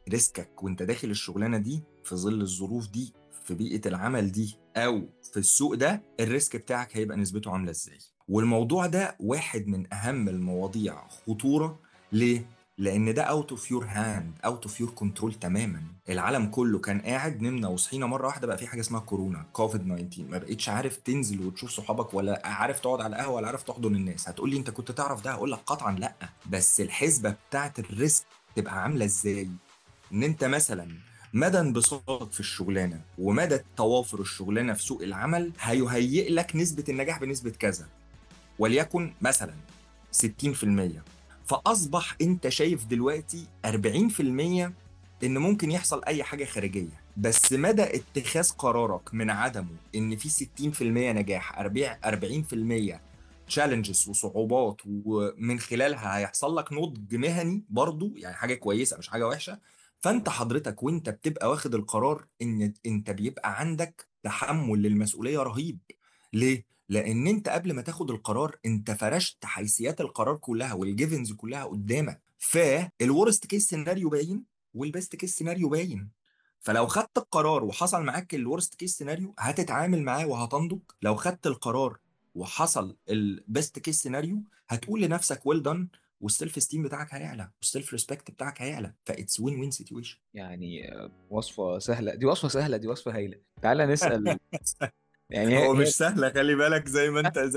[SPEAKER 2] ريسكك وانت داخل الشغلانة دي في ظل الظروف دي في بيئة العمل دي أو في السوق ده، الريسك بتاعك هيبقى نسبته عاملة ازاي؟ والموضوع ده واحد من أهم المواضيع خطورة. ليه؟ لان ده اوت اوف يور هاند، اوت اوف يور كنترول تماما. العالم كله كان قاعد، نمنا وصحينا مره واحده بقى في حاجه اسمها كورونا كوفيد 19، ما بقتش عارف تنزل وتشوف صحابك، ولا عارف تقعد على قهوه، ولا عارف تحضن الناس. هتقول لي انت كنت تعرف ده؟ هقول لك قطعا لا. بس الحسبه بتاعت الريسك تبقى عامله ازاي؟ ان انت مثلا مدى انبساطك في الشغلانه ومدى توافر الشغلانه في سوق العمل هيهيئ لك نسبه النجاح بنسبه كذا، وليكن مثلا 60%. فأصبح أنت شايف دلوقتي 40% إن ممكن يحصل أي حاجة خارجية، بس مدى اتخاذ قرارك من عدمه إن في 60% نجاح، 40% تشالنجز وصعوبات، ومن خلالها هيحصل لك نضج مهني برضو، يعني حاجة كويسة مش حاجة وحشة. فأنت حضرتك وأنت بتبقى واخد القرار إن أنت بيبقى عندك تحمل للمسؤولية رهيب. ليه؟ لان انت قبل ما تاخد القرار انت فرشت حيثيات القرار كلها والجيفنز كلها قدامك، فالورست كيس سيناريو باين والبيست كيس سيناريو باين. فلو خدت القرار وحصل معاك الورست كيس سيناريو هتتعامل معاه وهتنضج. لو خدت القرار وحصل البيست كيس سيناريو هتقول لنفسك ويل دان، والسيلف استيم بتاعك هيعلى والسيلف ريسبكت بتاعك هيعلى، فاتس وين وين سيتويشن.
[SPEAKER 1] يعني وصفة سهلة، دي وصفة سهلة، دي وصفة هايلة. تعالى نسأل. يعني
[SPEAKER 2] هو
[SPEAKER 1] هي
[SPEAKER 2] مش سهلة، خلي بالك، زي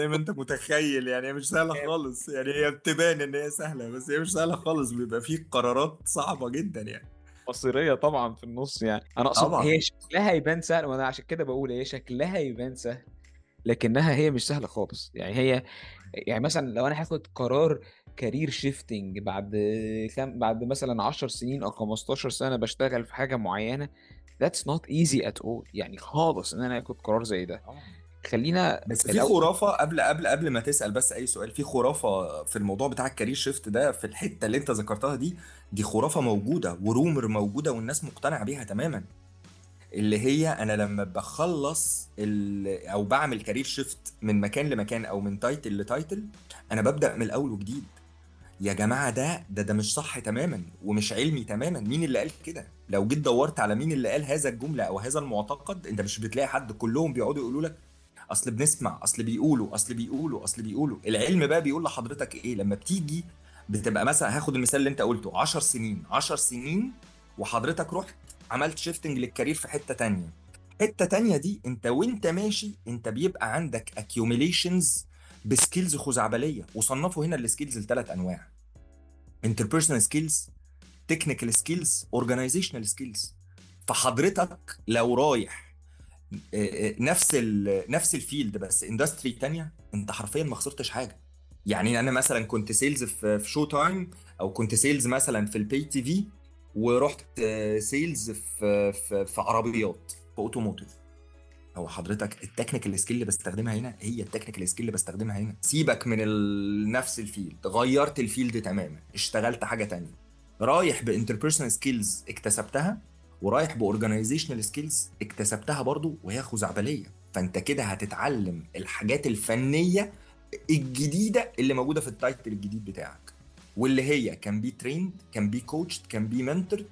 [SPEAKER 2] ما انت متخيل، يعني هي مش سهلة
[SPEAKER 1] هي
[SPEAKER 2] خالص. يعني هي بتبان ان هي سهلة بس هي مش سهلة خالص، بيبقى فيه قرارات صعبة جدا يعني.
[SPEAKER 1] مصيرية طبعا في النص. يعني انا اقصد
[SPEAKER 2] طبعا.
[SPEAKER 1] هي شكلها يبان سهل، وانا عشان كده بقول هي شكلها يبان سهل، لكنها هي مش سهلة خالص. يعني هي، يعني مثلا لو انا هاخد قرار كارير شيفتنج بعد بعد مثلا 10 سنين او 15 سنة بشتغل في حاجة معينة، that's not easy at all يعني خالص ان انا اخد قرار زي ده.
[SPEAKER 2] طبعا.
[SPEAKER 1] خلينا
[SPEAKER 2] بس في
[SPEAKER 1] الاول.
[SPEAKER 2] خرافة قبل ما تسأل بس أي سؤال، في خرافة في الموضوع بتاع الكارير شيفت ده في الحتة اللي أنت ذكرتها دي. دي خرافة موجودة ورومر موجودة والناس مقتنعة بيها تماما. اللي هي انا لما بخلص او بعمل كارير شيفت من مكان لمكان او من تايتل لتايتل، انا ببدأ من الاول وجديد. يا جماعة ده مش صح تماما ومش علمي تماما. مين اللي قال كده؟ لو جيت دورت على مين اللي قال هذا الجملة او هذا المعتقد انت مش بتلاقي حد، كلهم بيقعدوا يقولوا لك اصل بنسمع، اصل بيقولوا. العلم بقى بيقول لحضرتك ايه لما بتيجي بتبقى مثلا، هاخد المثال اللي انت قلته، 10 سنين وحضرتك رحت عملت شيفتنج للكارير في حتة تانية دي، انت وانت ماشي انت بيبقى عندك accumulations بسكيلز خزعبلية. وصنفوا هنا السكيلز لثلاث انواع: interpersonal skills، technical skills، organizational skills. فحضرتك لو رايح نفس الفيلد بس اندستري تانية، انت حرفيا ما خسرتش حاجه. يعني انا مثلا كنت سيلز في شو تايم، او كنت سيلز مثلا في البي تي في، ورحت سيلز في عربيات، في اوتوموتيف. هو حضرتك التكنيكال سكيل اللي بستخدمها هنا هي التكنيكال سكيل اللي بستخدمها هنا. سيبك من نفس الفيلد، غيرت الفيلد تماما، اشتغلت حاجه تانية، رايح بانتربيرسونال سكيلز اكتسبتها، ورايح باورجنايزيشنال سكيلز اكتسبتها برضو وهي خزعبليه. فانت كده هتتعلم الحاجات الفنيه الجديده اللي موجوده في التايتل الجديد بتاعك، واللي هي كان بي تريند، كان بي كوتشد، كان بي منتورد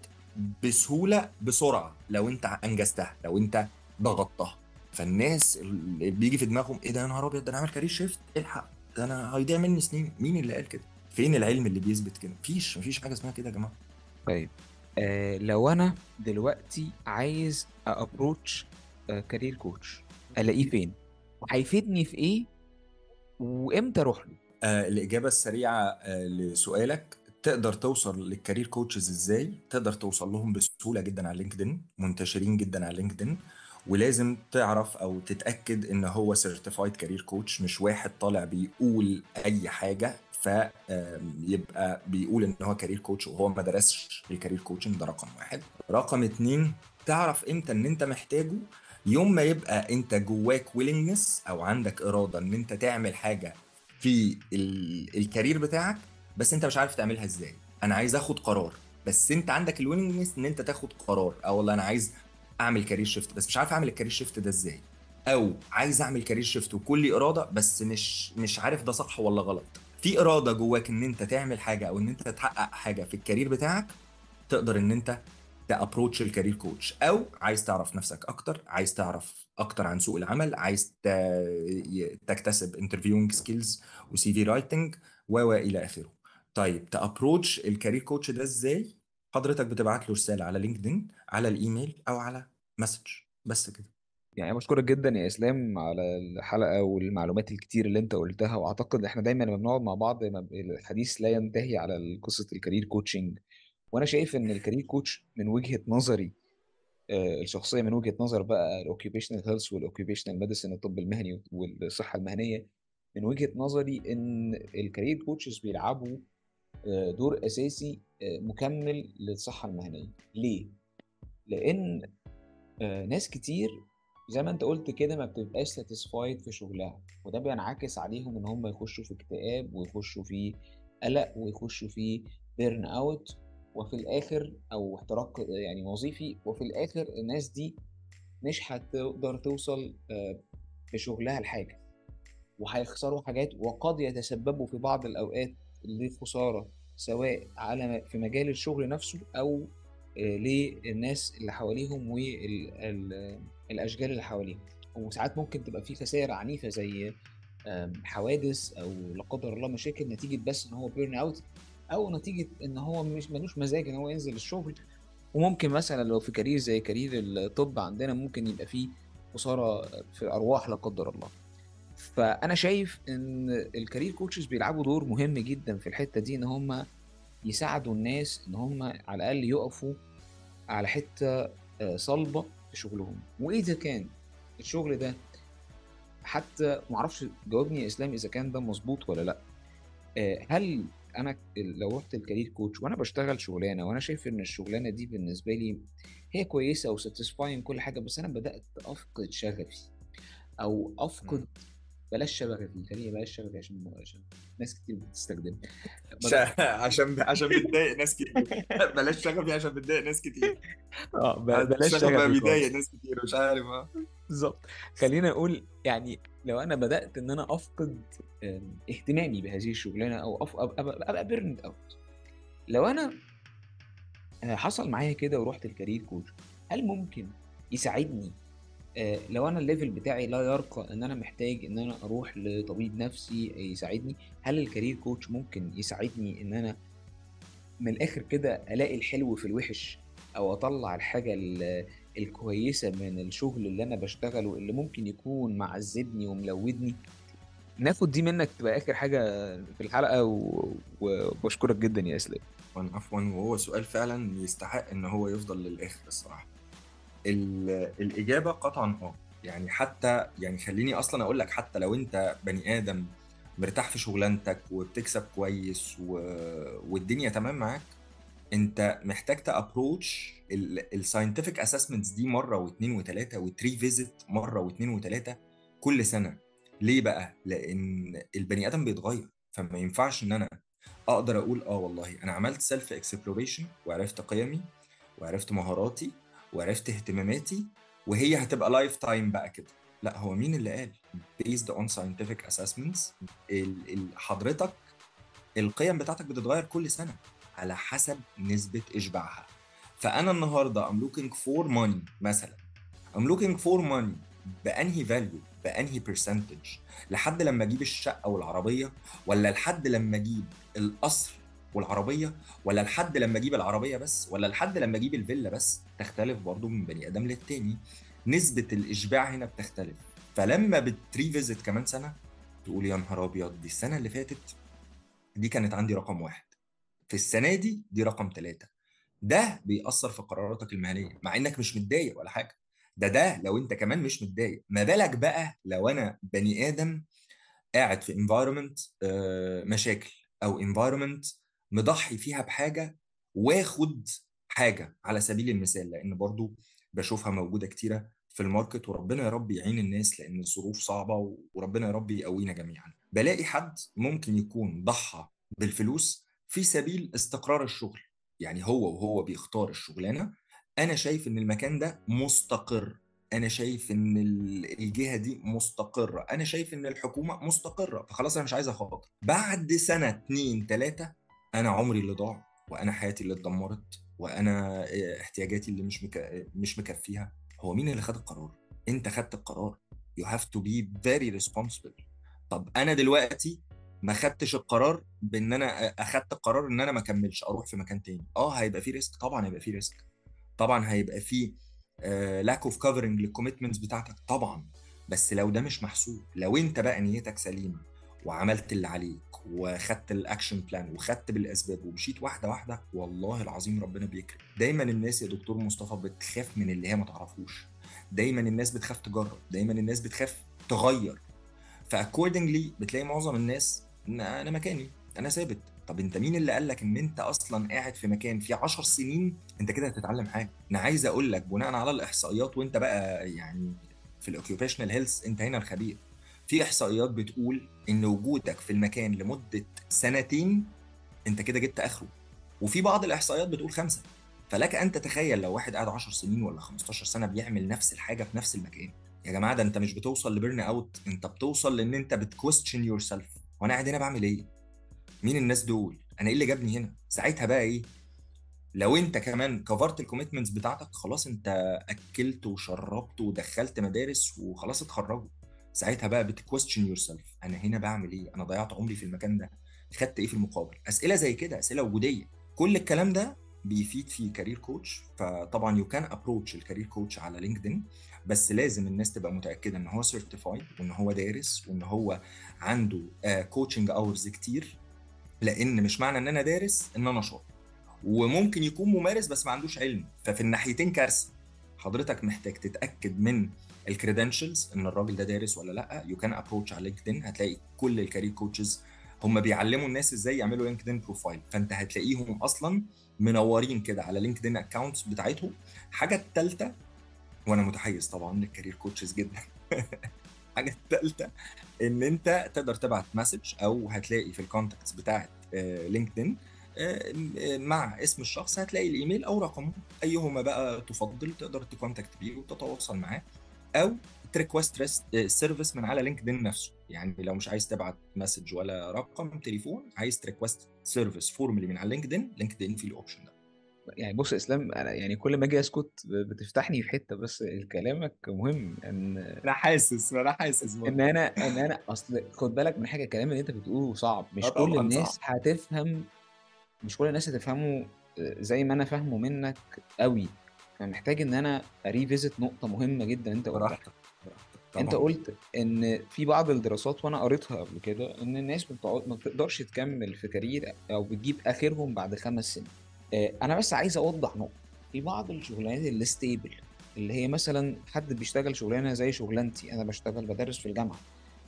[SPEAKER 2] بسهوله بسرعه لو انت انجزتها، لو انت ضغطتها. فالناس اللي بيجي في دماغهم ايه ده، يا نهار ابيض، ده انا عامل كارير شيفت، الحق ده انا هيضيع مني سنين. مين اللي قال كده؟ فين العلم اللي بيثبت كده؟ مفيش حاجه اسمها كده يا جماعه.
[SPEAKER 1] طيب، لو انا دلوقتي عايز ابروتش كارير كوتش، الاقيه فين وهيفيدني في ايه وامتى اروح له؟
[SPEAKER 2] الإجابة السريعة لسؤالك، تقدر توصل للكارير كوتشز ازاي؟ تقدر توصل لهم بسهولة جدا على لينكدين، منتشرين جدا على لينكدين. ولازم تعرف او تتأكد ان هو سيرتيفايد كارير كوتش، مش واحد طالع بيقول اي حاجة فيبقى بيقول ان هو كارير كوتش وهو ما درسش الكارير كوتشنج. ده رقم واحد. رقم اتنين، تعرف امتى ان انت محتاجه. يوم ما يبقى انت جواك ويلنجنس او عندك إرادة ان انت تعمل حاجة في الكارير بتاعك، بس انت مش عارف تعملها ازاي. انا عايز اخد قرار، بس انت عندك الويلنجنس ان انت تاخد قرار، او والله انا عايز اعمل كارير شيفت بس مش عارف اعمل الكارير شيفت ده ازاي. او عايز اعمل كارير شيفت وكل اراده بس مش عارف ده صح ولا غلط. في اراده جواك ان انت تعمل حاجه او ان انت تحقق حاجه في الكارير بتاعك، تقدر ان انت تابروتش الكارير كوتش. او عايز تعرف نفسك اكتر، عايز تعرف اكتر عن سوق العمل، عايز تكتسب انترفيوينج سكيلز وسي في رايتنج الى اخره. طيب تابروتش الكارير كوتش ده ازاي؟ حضرتك بتبعت له رساله على لينكدين، على الايميل، او على مسج، بس كده.
[SPEAKER 1] يعني بشكرك جدا يا اسلام على الحلقه والمعلومات الكتير اللي انت قلتها، واعتقد احنا دايما لما بنقعد مع بعض الحديث لا ينتهي على قصه الكارير كوتشنج. وانا شايف ان الكارير كوتش من وجهه نظري الشخصيه، من وجهه نظر بقى الاوكيبيشنال هيلث والاوكيبيشنال ميديسن، الطب المهني والصحه المهنيه، من وجهه نظري ان الكارير كوتشز بيلعبوا دور اساسي مكمل للصحه المهنيه. ليه؟ لان ناس كتير زي ما انت قلت كده ما بتبقاش ساتيسفايد في شغلها، وده بينعكس عليهم ان هم يخشوا في اكتئاب ويخشوا في قلق ويخشوا في بيرن اوت، وفي الاخر او احتراق يعني وظيفي، وفي الاخر الناس دي مش هتقدر توصل في شغلها لحاجه. وهيخسروا حاجات، وقد يتسببوا في بعض الأوقات لخسارة، سواء في مجال الشغل نفسه أو للناس اللي حواليهم والأشغال اللي حواليهم. وساعات ممكن تبقى في خسائر عنيفة زي حوادث أو لا قدر الله مشاكل نتيجة بس إن هو بيرن أوت، أو نتيجة إن هو مش ملوش مزاج إن هو ينزل الشغل. وممكن مثلا لو في كارير زي كارير الطب عندنا ممكن يبقى فيه خسارة في الأرواح لا قدر الله. فأنا شايف إن الكارير كوتشز بيلعبوا دور مهم جدا في الحتة دي، إن هم يساعدوا الناس إن هم على الأقل يقفوا على حتة صلبة في شغلهم. وإذا كان الشغل ده، حتى معرفش جاوبني يا إسلام إذا كان ده مظبوط ولا لأ، هل انا لو رحت الكارير كوتش وانا بشتغل شغلانه وانا شايف ان الشغلانه دي بالنسبه لي هي كويسه وساتيسفاين كل حاجه، بس انا بدات افقد شغفي او افقد،
[SPEAKER 2] مم.
[SPEAKER 1] بلاش شغفي، خليني بلاش شغفي عشان ناس كتير بتستخدم بدات
[SPEAKER 2] عشان بتضايق ناس كتير. بلاش شغفي عشان بتضايق ناس كتير.
[SPEAKER 1] بلاش
[SPEAKER 2] الشغف بقى
[SPEAKER 1] شغفي
[SPEAKER 2] بيضايق
[SPEAKER 1] خالص.
[SPEAKER 2] ناس كتير، مش عارف
[SPEAKER 1] بالظبط. خلينا اقول يعني لو انا بدات ان انا افقد اهتمامي بهذه الشغلانه او ابقى بيرند اوت، لو انا حصل معايا كده ورحت الكارير كوتش، هل ممكن يساعدني لو انا الليفل بتاعي لا يرقى ان انا محتاج ان انا اروح لطبيب نفسي يساعدني؟ هل الكارير كوتش ممكن يساعدني ان انا من الاخر كده الاقي الحلو في الوحش، او اطلع الحاجة الكويسة من الشغل اللي انا بشتغله اللي ممكن يكون معذبني وملودني؟ ناخد دي منك تبقى اخر حاجة في الحلقة وبشكرك جدا يا اسلام.
[SPEAKER 2] عفوا، وهو سؤال فعلا يستحق ان هو يفضل للاخر الصراحه. الاجابه قطعا يعني حتى يعني خليني اصلا اقول لك، حتى لو انت بني ادم مرتاح في شغلانتك وبتكسب كويس والدنيا تمام معاك، انت محتاج تابروتش الساينتفك اسسمنتس دي مره واثنين وثلاثه وتري فيزيت مره واثنين وثلاثه كل سنه. ليه بقى؟ لان البني ادم بيتغير، فما ينفعش ان انا اقدر اقول والله انا عملت سيلف اكسبلوريشن وعرفت قيمي وعرفت مهاراتي وعرفت اهتماماتي وهي هتبقى لايف تايم بقى كده. لا، هو مين اللي قال based on scientific assessments حضرتك القيم بتاعتك بتتغير كل سنة على حسب نسبة إشباعها. فأنا النهاردة I'm looking for money مثلا، I'm looking for money بأنهي value، بأنهي percentage، لحد لما أجيب الشقة والعربية، ولا لحد لما أجيب القصر والعربية، ولا لحد لما أجيب العربية بس، ولا لحد لما أجيب الفيلا بس؟ تختلف برضو من بني آدم للتاني، نسبة الإشباع هنا بتختلف. فلما بتريفيزت كمان سنة تقول يا نهار أبيض، دي السنة اللي فاتت دي كانت عندي رقم 1، في السنة دي رقم 3. ده بيأثر في قراراتك المهنية مع انك مش متضايق ولا حاجة. ده لو انت كمان مش متضايق، ما بالك بقى لو انا بني آدم قاعد في environment مشاكل، او environment مضحي فيها بحاجة واخد حاجة. على سبيل المثال، لان برضو بشوفها موجودة كتيرة في الماركت، وربنا يا رب يعين الناس لان الظروف صعبة، وربنا يا رب يقوينا جميعا. بلاقي حد ممكن يكون ضحى بالفلوس في سبيل استقرار الشغل، يعني هو وهو بيختار الشغلانة انا شايف ان المكان ده مستقر، انا شايف ان الجهه دي مستقره، انا شايف ان الحكومه مستقره، فخلاص انا مش عايز اخاطر. بعد سنه اتنين تلاته انا عمري اللي ضاع، وانا حياتي اللي اتدمرت، وانا احتياجاتي اللي مش مكفيها. هو مين اللي خد القرار؟ انت خدت القرار. you have to be very responsible. طب انا دلوقتي ما خدتش القرار بان انا اخدت القرار ان انا ما اكملش اروح في مكان تاني، هيبقى في ريسك، طبعا هيبقى في ريسك، طبعا هيبقى في lack of covering للكوميتمنتس بتاعتك طبعا. بس لو ده مش محسوب، لو انت بقى نيتك سليمه وعملت اللي عليك وخدت الاكشن بلان وخدت بالاسباب ومشيت واحده واحده، والله العظيم ربنا بيكرم. دايما الناس يا دكتور مصطفى بتخاف من اللي هي ما تعرفوش، دايما الناس بتخاف تجرب، دايما الناس بتخاف تغير. فاكوردنجلي بتلاقي معظم الناس انا مكاني، انا ثابت. طب انت مين اللي قال لك ان انت اصلا قاعد في مكان في 10 سنين انت كده هتتعلم حاجه؟ انا عايز اقول لك بناء على الاحصائيات، وانت بقى يعني في الاوكيوبيشنال هيلث انت هنا الخبير، في احصائيات بتقول ان وجودك في المكان لمده سنتين انت كده جبت اخره، وفي بعض الاحصائيات بتقول 5. فلك ان تتخيل لو واحد قاعد 10 سنين ولا 15 سنه بيعمل نفس الحاجه في نفس المكان، يا جماعه ده انت مش بتوصل لبرن اوت، انت بتوصل لان انت بتكويستشن يور سيلف، وانا قاعد هنا بعمل ايه؟ مين الناس دول؟ انا ايه اللي جابني هنا؟ ساعتها بقى ايه؟ لو انت كمان كفرت الكوميتمنتس بتاعتك، خلاص انت اكلت وشربت ودخلت مدارس وخلاص اتخرجوا. ساعتها بقى بتكويستشن يور سيلف، انا هنا بعمل ايه؟ انا ضيعت عمري في المكان ده، خدت ايه في المقابل؟ اسئله زي كده، اسئله وجوديه. كل الكلام ده بيفيد في كارير كوتش. فطبعا يو كان ابروتش الكارير كوتش على لينكدين، بس لازم الناس تبقى متاكده ان هو سيرتيفايد، وان هو دارس، وان هو عنده كوتشنج اورز كتير. لان مش معنى ان انا دارس ان انا شاطر، وممكن يكون ممارس بس ما عندوش علم، ففي الناحيتين كارثه. حضرتك محتاج تتاكد من الكريدنشلز ان الراجل ده دارس ولا لا. يو كان ابروتش على لينكدين، هتلاقي كل الكارير كوتشز هم بيعلموا الناس ازاي يعملوا لينكدين بروفايل، فانت هتلاقيهم اصلا منورين كده على لينكدين اكونتس بتاعتهم. حاجه الثالثه، وانا متحيز طبعا للكارير كوتشز جدا حاجه الثالثه ان انت تقدر تبعت مسج، او هتلاقي في الكونتاكتس بتاعت لينكدين مع اسم الشخص هتلاقي الايميل او رقمه، ايهما بقى تفضل تقدر تكونتاكت بيه وتتواصل معاه، او تريكوست سيرفيس من على لينكدين نفسه. يعني لو مش عايز تبعت مسج ولا رقم تليفون، عايز تريكوست سيرفيس فورمالي من على لينكدين في الاوبشن ده.
[SPEAKER 1] يعني بص يا اسلام، انا يعني كل ما اجي اسكت بتفتحني في حته، بس كلامك مهم.
[SPEAKER 2] انا حاسس
[SPEAKER 1] ان
[SPEAKER 2] برضه.
[SPEAKER 1] انا اصل خد بالك من حاجه، الكلام اللي انت بتقوله صعب،
[SPEAKER 2] اه
[SPEAKER 1] مش كل
[SPEAKER 2] طبعا
[SPEAKER 1] الناس
[SPEAKER 2] صعب.
[SPEAKER 1] هتفهم. مش كل الناس هتفهمه زي ما انا فاهمه منك قوي. فمحتاج ان انا اريفيزت نقطه مهمه جدا انت قلتها.
[SPEAKER 2] براحتك، براحتك
[SPEAKER 1] انت
[SPEAKER 2] طبعا.
[SPEAKER 1] قلت ان في بعض الدراسات وانا قريتها قبل كده ان الناس ما بتقدرش تكمل في كارير او بتجيب اخرهم بعد 5 سنين. انا بس عايز اوضح نقطه. في بعض الشغلانات اللي ستيبل، اللي هي مثلا حد بيشتغل شغلانه زي شغلانتي، انا بشتغل بدرس في الجامعه،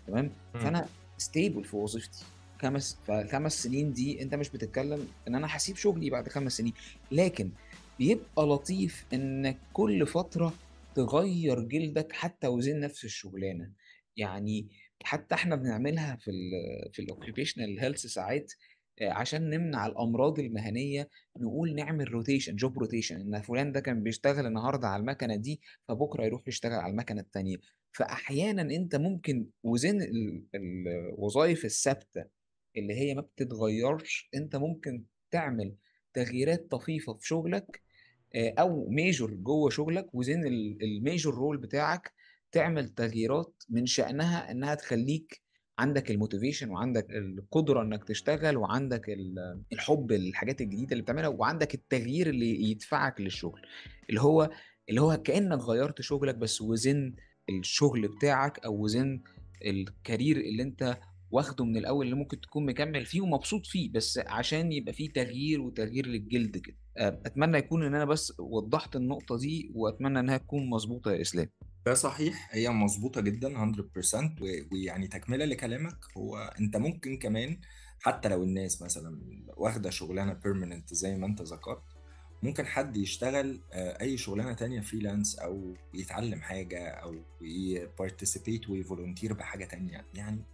[SPEAKER 1] تمام؟
[SPEAKER 2] مم.
[SPEAKER 1] فانا ستيبل في وظيفتي. 5 سنين دي انت مش بتتكلم ان انا هسيب شغلي بعد 5 سنين. لكن بيبقى لطيف انك كل فتره تغير جلدك حتى وزين نفس الشغلانه. يعني حتى احنا بنعملها في الاوكيبيشنال هيلث ساعات، عشان نمنع الامراض المهنيه. نقول نعمل روتيشن، جوب روتيشن، ان فلان ده كان بيشتغل النهارده على المكنه دي، فبكره يروح يشتغل على المكنه التانيه. فاحيانا انت ممكن وزن الوظائف الثابته اللي هي ما بتتغيرش، انت ممكن تعمل تغييرات طفيفه في شغلك، او ميجور جوه شغلك وزين الميجور رول بتاعك. تعمل تغييرات من شأنها انها تخليك عندك الموتيفيشن، وعندك القدرة انك تشتغل، وعندك الحب للحاجات الجديدة اللي بتعملها، وعندك التغيير اللي يدفعك للشغل، اللي هو اللي هو كأنك غيرت شغلك بس وزن الشغل بتاعك، او وزن الكارير اللي انت واخده من الاول، اللي ممكن تكون مكمل فيه ومبسوط فيه، بس عشان يبقى فيه تغيير وتغيير للجلد كده. اتمنى يكون ان انا بس وضحت النقطة دي، واتمنى انها تكون مظبوطة يا اسلام.
[SPEAKER 2] ده صحيح، هي مظبوطة جدا 100%. ويعني تكملة لكلامك، هو انت ممكن كمان حتى لو الناس مثلا واخدة شغلانة بيرمننت زي ما انت ذكرت، ممكن حد يشتغل اي شغلانة تانية فريلانس، او يتعلم حاجة، او يبارتيسيبيت ويفولونتير بحاجة تانية. يعني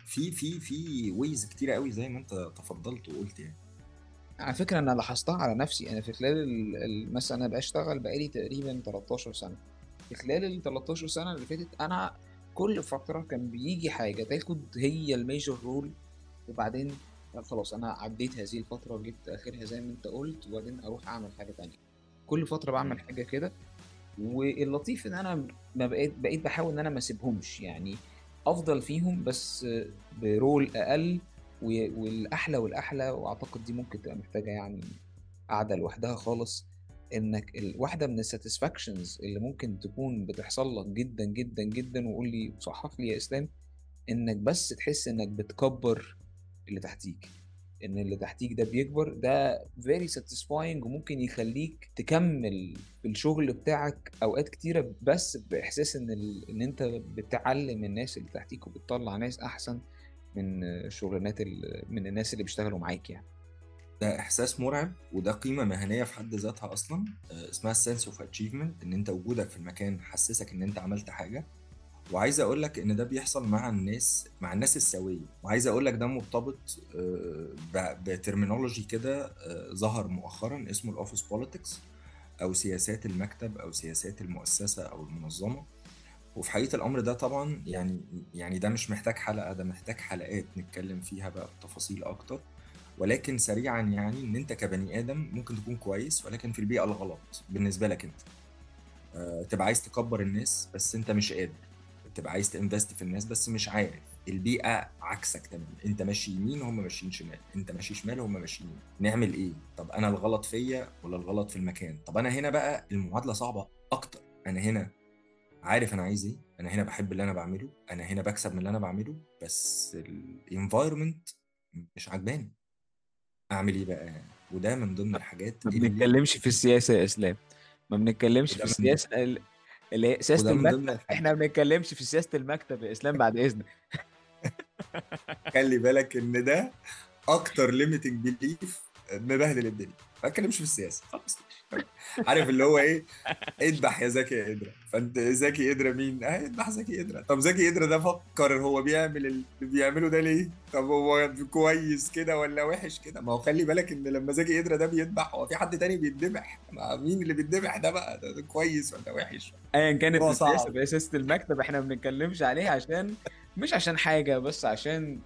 [SPEAKER 2] في ويز كتيرة قوي زي ما انت تفضلت وقلت يعني.
[SPEAKER 1] على فكرة انا لاحظتها على نفسي. انا في خلال مثلا انا بشتغل بقالي تقريبا 13 سنة. في خلال ال 13 سنة اللي فاتت، انا كل فترة كان بيجي حاجة تاخد هي الميجور رول، وبعدين خلاص انا عديت هذه الفترة وجبت اخرها زي ما انت قلت، وبعدين اروح اعمل حاجة تانية. كل فترة بعمل حاجة كده. واللطيف ان انا ما بقيت بحاول ان انا ما اسيبهمش، يعني افضل فيهم بس برول اقل. والاحلى والاحلى، واعتقد دي ممكن تبقى محتاجه يعني قاعده لوحدها خالص. انك واحده من الساتسفاكشنز اللي ممكن تكون بتحصل لك جدا جدا جدا، وقول لي صحح لي يا اسلام، انك بس تحس انك بتكبر اللي تحتيك، ان اللي تحتيك ده بيكبر. ده very satisfying، وممكن يخليك تكمل في الشغل بتاعك اوقات كتيرة، بس باحساس ان انت بتعلم الناس اللي تحتيك وبتطلع ناس احسن من من الناس اللي بيشتغلوا معاك يعني.
[SPEAKER 2] ده احساس مرعب، وده قيمه مهنيه في حد ذاتها اصلا. اسمها السنس اوف اتشيفمنت، ان انت وجودك في المكان حسسك ان انت عملت حاجه. وعايز اقول لك ان ده بيحصل مع الناس السويه. وعايز اقول لك ده مرتبط بترمينولوجي كده ظهر مؤخرا اسمه الاوفيس بوليتكس، او سياسات المكتب، او سياسات المؤسسه او المنظمه. وفي حقيقة الأمر ده طبعا يعني ده مش محتاج حلقة، ده محتاج حلقات نتكلم فيها بقى بتفاصيل أكتر. ولكن سريعا يعني إن أنت كبني آدم ممكن تكون كويس ولكن في البيئة الغلط بالنسبة لك أنت. تبقى عايز تكبر الناس بس أنت مش قادر، تبقى عايز تنفست في الناس بس مش عارف. البيئة عكسك تماما، انت ماشي يمين هم ماشيين شمال، انت ماشي شمال هم ماشيين يمين. نعمل ايه؟ طب انا الغلط فيا ولا الغلط في المكان؟ طب انا هنا بقى المعادلة صعبة اكتر. انا هنا عارف انا عايز ايه، انا هنا بحب اللي انا بعمله، انا هنا بكسب من اللي انا بعمله، بس الانفايرمنت مش عجباني. اعمل ايه بقى؟ وده من ضمن الحاجات
[SPEAKER 3] ما
[SPEAKER 2] اللي
[SPEAKER 3] بنتكلمش في السياسة يا اسلام، ما بنتكلمش في
[SPEAKER 2] وده من ضمن
[SPEAKER 3] السياسة اللي هي سياسة
[SPEAKER 2] وده من ضمن
[SPEAKER 3] المكتب. احنا
[SPEAKER 2] الحاجات.
[SPEAKER 3] ما بنتكلمش في سياسة المكتب يا اسلام بعد اذنك.
[SPEAKER 2] خلي بالك ان ده اكتر ليميتنج بيليف مبهدل الدنيا. ما اتكلمش في السياسه خلاص، ماشي. عارف اللي هو ايه؟ اذبح يا زكي قدرة. فانت زكي قدرة مين؟ اذبح زكي قدرة. طب زكي قدرة ده فكر هو بيعمل اللي بيعمله ده ليه؟ طب هو كويس كده ولا وحش كده؟ ما هو خلي بالك ان لما زكي قدرة ده بيذبح هو في حد تاني بيتذبح. مين اللي بيتذبح ده بقى؟ ده كويس ولا وحش؟
[SPEAKER 3] ايا كانت
[SPEAKER 2] الموضوع
[SPEAKER 3] السياسة،
[SPEAKER 2] صعب.
[SPEAKER 3] في سياسة المكتب احنا ما بنتكلمش عليها عشان، مش عشان حاجة، بس عشان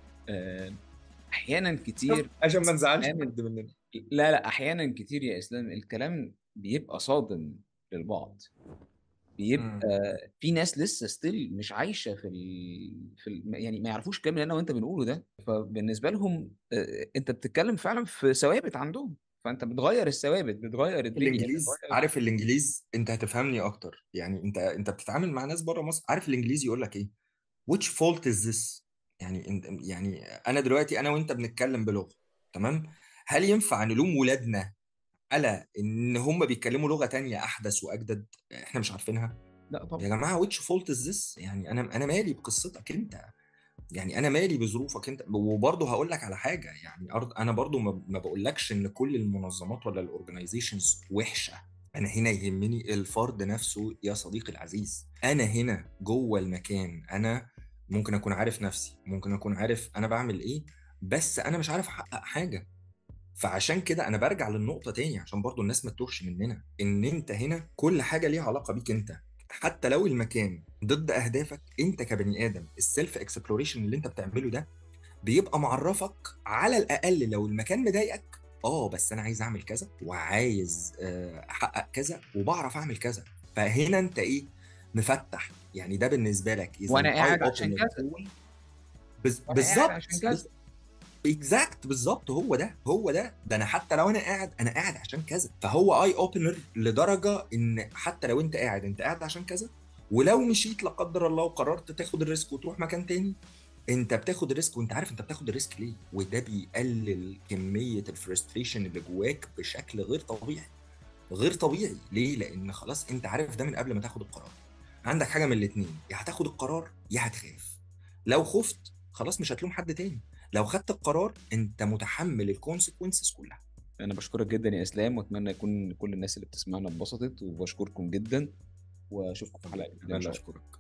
[SPEAKER 3] احيانا كتير
[SPEAKER 2] عشان ما نزعلش
[SPEAKER 3] كلام،
[SPEAKER 2] حد مننا.
[SPEAKER 3] لا لا، احيانا كتير يا اسلام الكلام بيبقى صادم للبعض. بيبقى
[SPEAKER 2] مم.
[SPEAKER 3] في ناس لسه ستيل مش عايشه يعني ما يعرفوش الكلام اللي انا وانت بنقوله ده، فبالنسبه لهم انت بتتكلم فعلا في ثوابت عندهم، فانت بتغير الثوابت، بتغير الدنيا،
[SPEAKER 2] الانجليز،
[SPEAKER 3] بتغير.
[SPEAKER 2] عارف الانجليز انت هتفهمني اكتر. يعني انت بتتعامل مع ناس بره مصر. عارف الانجليزي يقول لك ايه؟ which fault is this؟ يعني انا دلوقتي انا وانت بنتكلم بلغه، تمام؟ هل ينفع نلوم ولادنا على ان هم بيتكلموا لغه تانية احدث واجدد احنا مش عارفينها؟
[SPEAKER 3] لا
[SPEAKER 2] يا
[SPEAKER 3] طبعا.
[SPEAKER 2] جماعه which fault is this؟ يعني انا مالي بقصتك انت؟ يعني انا مالي بظروفك انت؟ وبرضه هقول لك على حاجه، يعني انا برضه ما بقولكش ان كل المنظمات ولا الاورجنايزيشنز وحشه. انا هنا يهمني الفرد نفسه يا صديقي العزيز. انا هنا جوه المكان انا ممكن اكون عارف نفسي، ممكن اكون عارف انا بعمل ايه، بس انا مش عارف احقق حاجه. فعشان كده انا برجع للنقطه تاني عشان برضو الناس ما تتوهش مننا، ان انت هنا كل حاجه ليها علاقه بيك انت. حتى لو المكان ضد اهدافك انت كبني ادم، السيلف اكسبلوريشن اللي انت بتعمله ده بيبقى معرفك على الاقل لو المكان مضايقك، بس انا عايز اعمل كذا وعايز احقق كذا وبعرف اعمل كذا. فهنا انت ايه؟ مفتح. يعني ده بالنسبه لك اذا
[SPEAKER 3] وانا
[SPEAKER 2] اي
[SPEAKER 3] قاعد عشان
[SPEAKER 2] اوبنر
[SPEAKER 3] كذا،
[SPEAKER 2] تول.
[SPEAKER 3] وانا قاعد عشان
[SPEAKER 2] بالظبط.
[SPEAKER 3] كذا.
[SPEAKER 2] اكزاكت بالظبط. هو ده انا حتى لو انا قاعد عشان كذا. فهو اي اوبنر لدرجه ان حتى لو انت قاعد عشان كذا. ولو مشيت لا قدر الله وقررت تاخد الريسك وتروح مكان تاني، انت بتاخد الريسك وانت عارف انت بتاخد الريسك ليه. وده بيقلل كميه الفرستريشن اللي جواك بشكل غير طبيعي. غير طبيعي ليه؟ لان خلاص انت عارف ده من قبل ما تاخد القرار. عندك حاجه من الاتنين، يا هتاخد القرار يا هتخاف. لو خفت خلاص مش هتلوم حد تاني. لو خدت القرار انت متحمل الكونسيكونسز كلها.
[SPEAKER 3] انا بشكرك جدا يا اسلام، واتمنى يكون كل الناس اللي بتسمعنا اتبسطت، وبشكركم جدا، واشوفكم في حلقه جديده
[SPEAKER 2] انا
[SPEAKER 3] ان
[SPEAKER 2] اللي
[SPEAKER 3] شاء الله.
[SPEAKER 2] اشكرك.